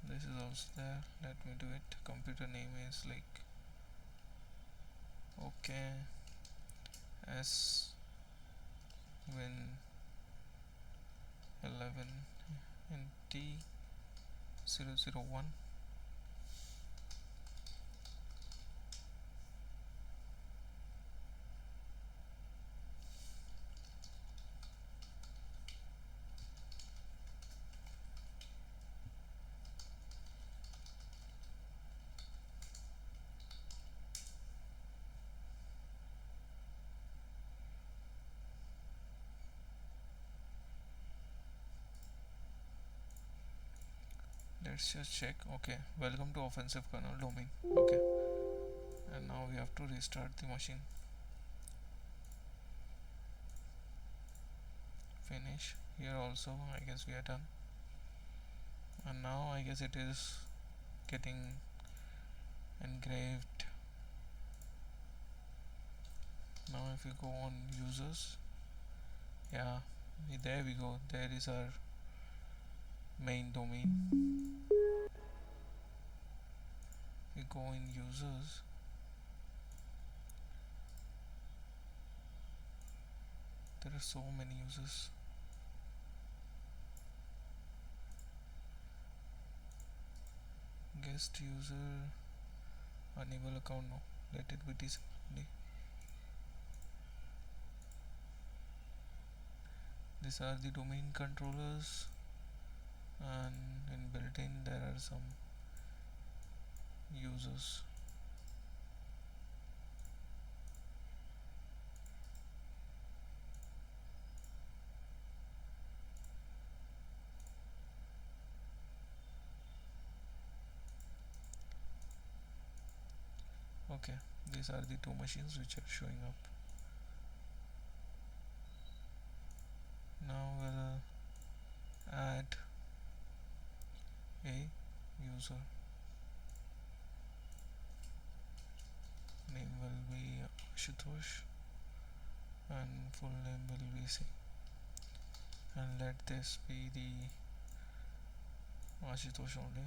this is also there. Let me do it. Computer name is like okay s win 11 and t 001. Let's just check. Okay, welcome to offensive kernel domain. Okay, and now we have to restart the machine. Finish. Here also I guess we are done, and now I guess it is getting engraved. Now if we go on users, yeah, there we go. There is our main domain. We go in users, there are so many users. Guest user, enable account, no, let it be disabled. These are the domain controllers, and in built-in there are some users. Okay, these are the two machines which are showing up. Now we'll add a user. Name will be Ashutosh and full name will be C, and let this be the Ashutosh only.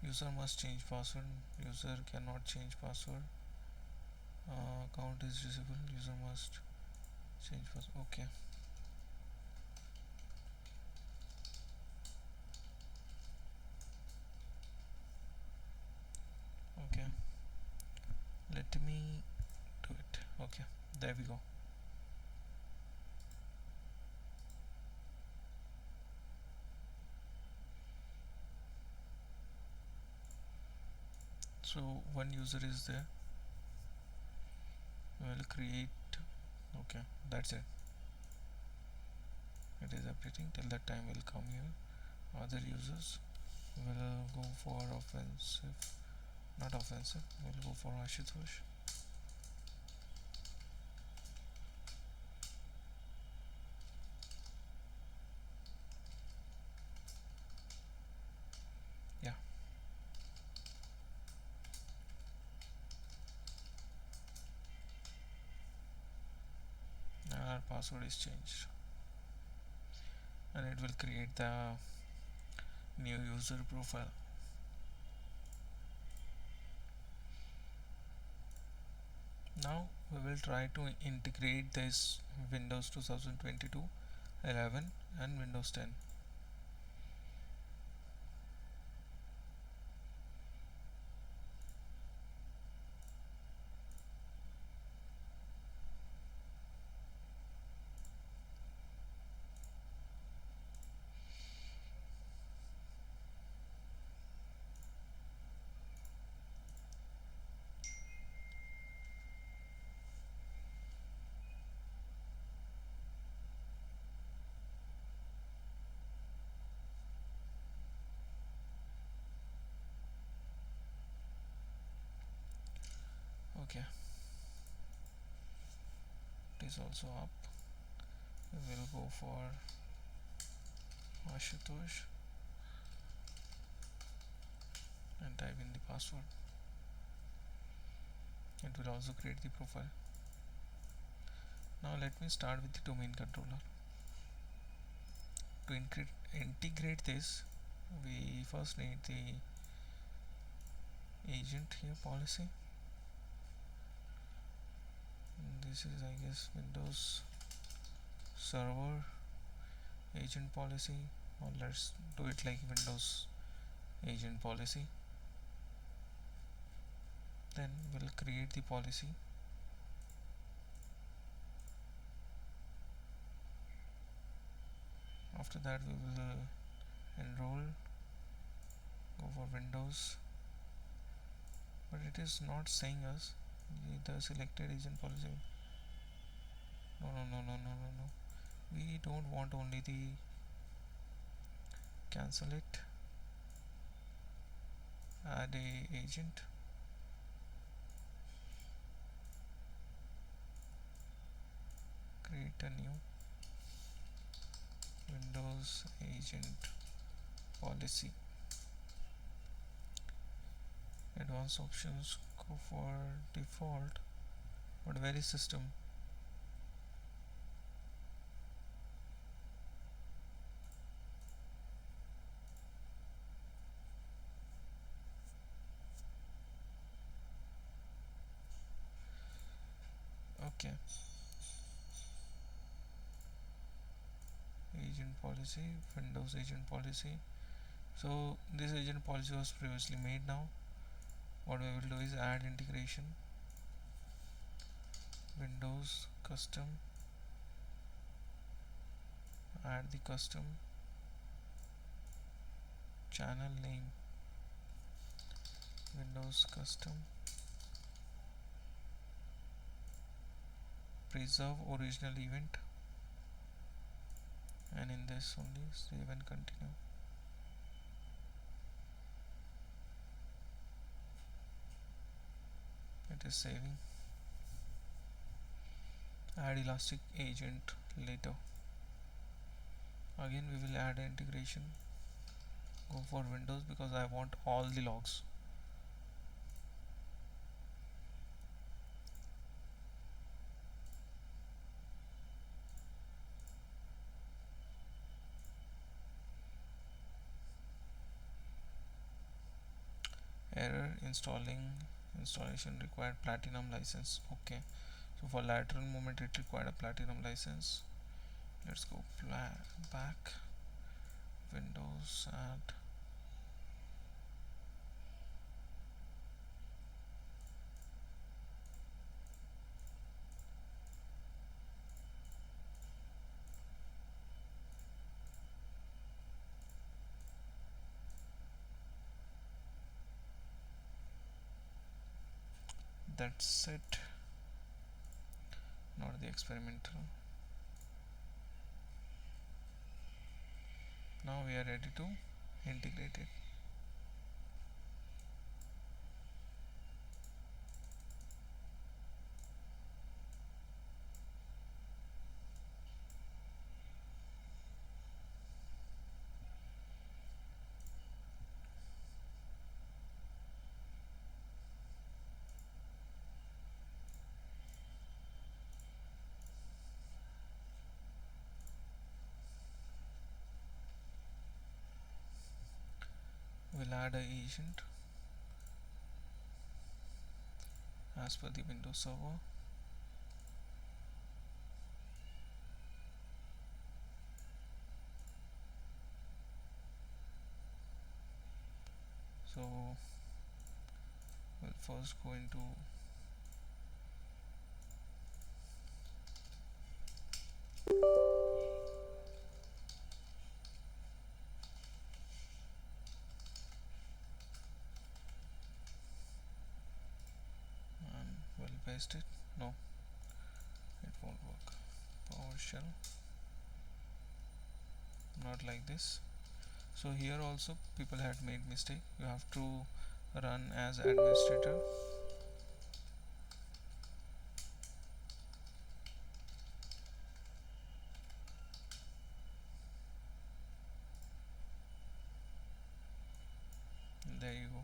User must change password. User cannot change password. Account is disabled. User must change password. Okay. Okay. Let me do it. Okay. There we go. So one user is there. We'll create. Okay, that's it. It is updating. Till that time we'll come here. Other users will go for offensive, not offensive. We'll go for Ashutosh. Yeah, and our password is changed, and it will create the new user profile. Now we will try to integrate this Windows 2022 11 and Windows 10. Okay, it is also up. We will go for Ashutosh and type in the password. It will also create the profile. Now let me start with the domain controller. To integrate this, we first need the agent here policy. This is, I guess, Windows Server agent policy, or let's do it like Windows agent policy. Then we'll create the policy. After that we will enroll, go for Windows, but it is not saying us the selected agent policy. No. We don't want only the cancel it, add a agent, create a new Windows agent policy. Advanced options, go for default, but where is system? Okay, agent policy, Windows agent policy. So this agent policy was previously made. Now what we will do is add integration, Windows custom, add the custom channel name, Windows custom, preserve original event, and in this only save and continue. It is saving. Add elastic agent later. Again we will add integration, go for Windows because I want all the logs. Error installation required platinum license. Okay, so for lateral movement it required a platinum license. Let's go back, Windows, and That's it, not the experimental. Now we are ready to integrate it. We'll add a agent as per the Windows server. So we'll first go into and we'll paste it. No, it won't work. PowerShell, not like this. So here also people had made mistake. You have to run as administrator. There you go.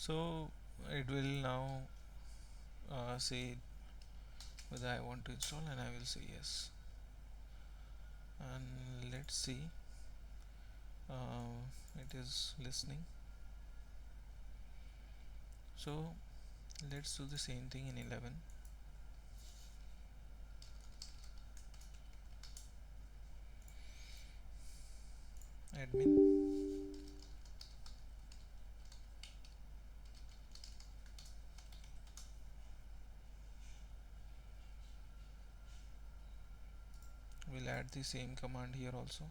So it will now say whether I want to install, and I will say yes. And let's see, it is listening. So let's do the same thing in 11. Admin, we'll add the same command here also.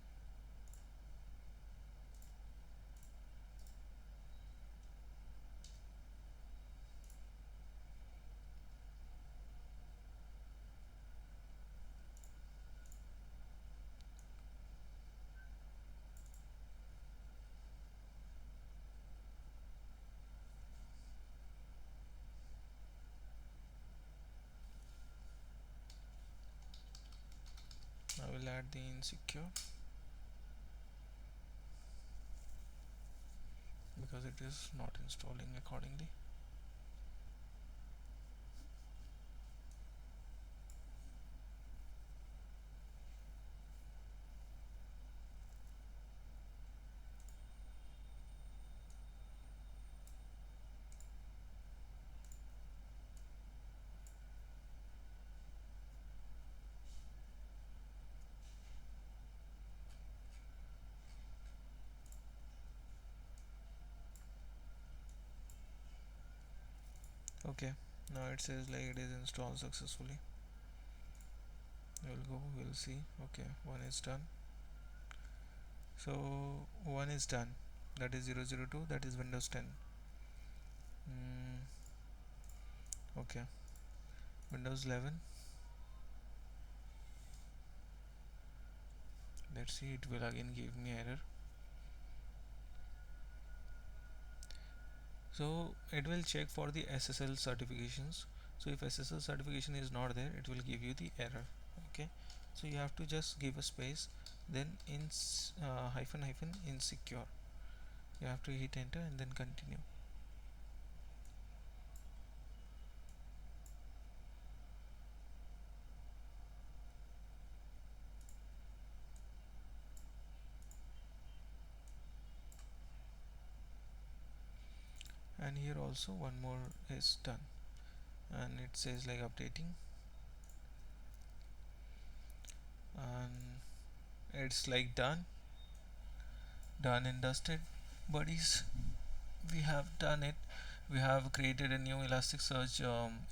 I will add the insecure because it is not installing accordingly. Okay, now it says like it is installed successfully. We'll go, we'll see. Okay, one is done. So one is done, that is 002, that is Windows 10. Okay, Windows 11. Let's see, it will again give me error. So it will check for the SSL certifications. So if SSL certification is not there, it will give you the error. Okay, so you have to just give a space, then in hyphen hyphen insecure. You have to hit enter and then continue. And here also one more is done, and it says like updating, and it's like done and dusted, buddies. We have done it. We have created a new Elasticsearch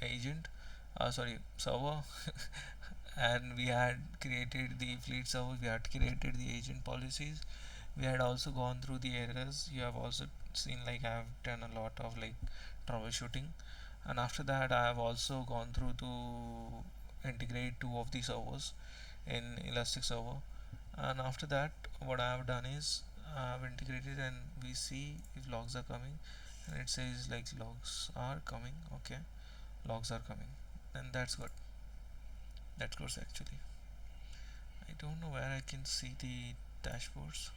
agent, sorry, server. And we had created the fleet server, we had created the agent policies, we had also gone through the errors. You have also seen like I have done a lot of like troubleshooting, and after that I have also gone through to integrate two of the servers in Elasticsearch. And after that what I have done is I have integrated, and we see if logs are coming, and it says like logs are coming. Okay, logs are coming, and that's good. That's good actually. I don't know where I can see the dashboards.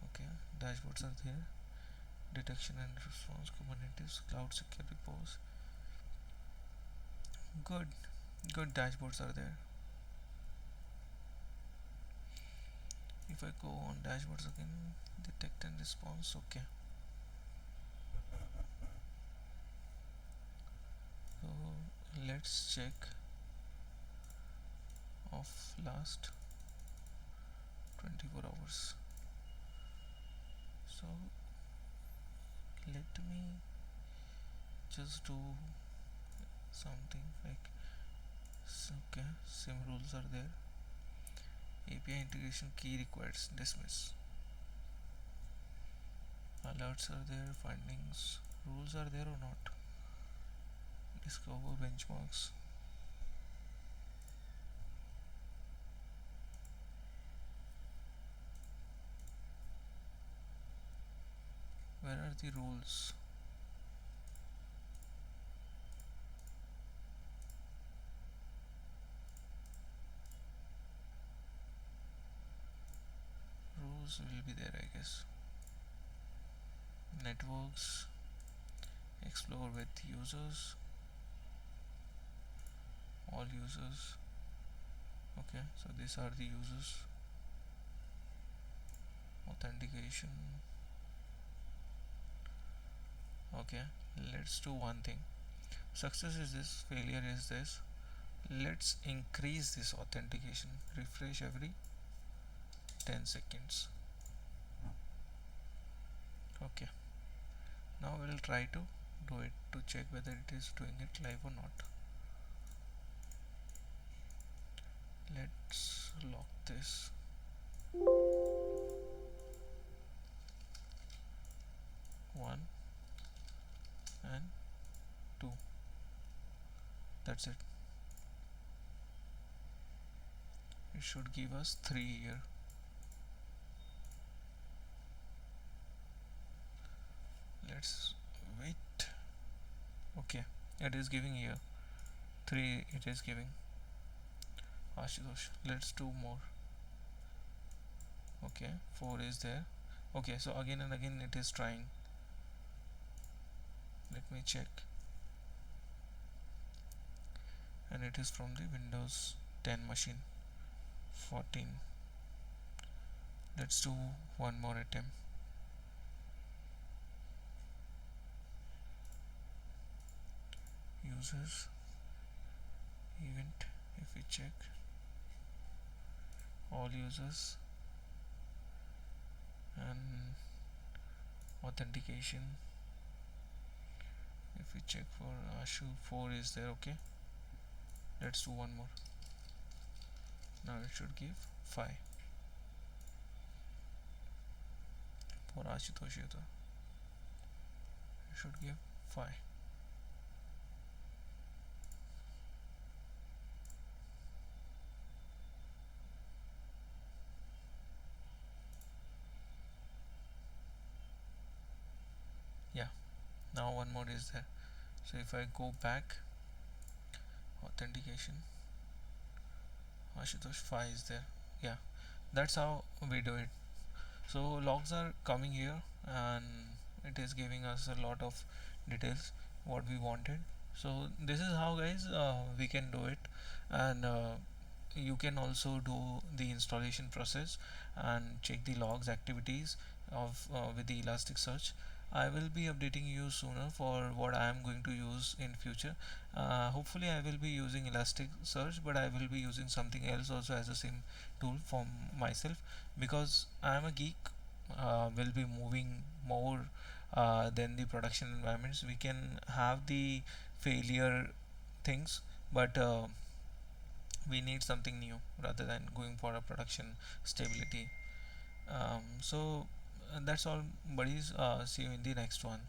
Okay, dashboards are there. Detection and response, Kubernetes, cloud security pose. Good, good dashboards are there. If I go on dashboards again, detect and response. Okay, so let's check of last 24 hours. So let me just do something like, okay, sim rules are there, API integration key requires dismiss, alerts are there, findings, rules are there or not, discover benchmarks. Where are the rules? Rules will be there, I guess. Networks, explore with users, all users. Okay, so these are the users. Authentication. Okay, let's do one thing. Success is this, failure is this. Let's increase this authentication. Refresh every 10 seconds. Okay, now we'll try to do it to check whether it is doing it live or not. Let's lock this. One and two. That's it. It should give us 3 here. Let's wait. Okay, it is giving here 3. It is giving. Ashutosh, let's do more. Okay, 4 is there. Okay, so again and again it is trying. Let me check. And it is from the Windows 10 machine. 14. Let's do one more attempt. Users, event, if we check all users, and authentication, if we check for Ashu, 4 is there. Okay, let's do one more. Now it should give 5 for Ashutosh. It should give 5. Now one more is there. So if I go back, authentication, Ashutosh 5 is there. Yeah, that's how we do it. So logs are coming here, and it is giving us a lot of details what we wanted. So this is how, guys, we can do it. And you can also do the installation process and check the logs activities of with the Elasticsearch. I will be updating you sooner for what I am going to use in future. Hopefully I will be using Elasticsearch, but I will be using something else also as a sim tool for myself, because I am a geek. Will be moving more than the production environments. We can have the failure things, but we need something new rather than going for a production stability. So that's all, buddies. See you in the next one.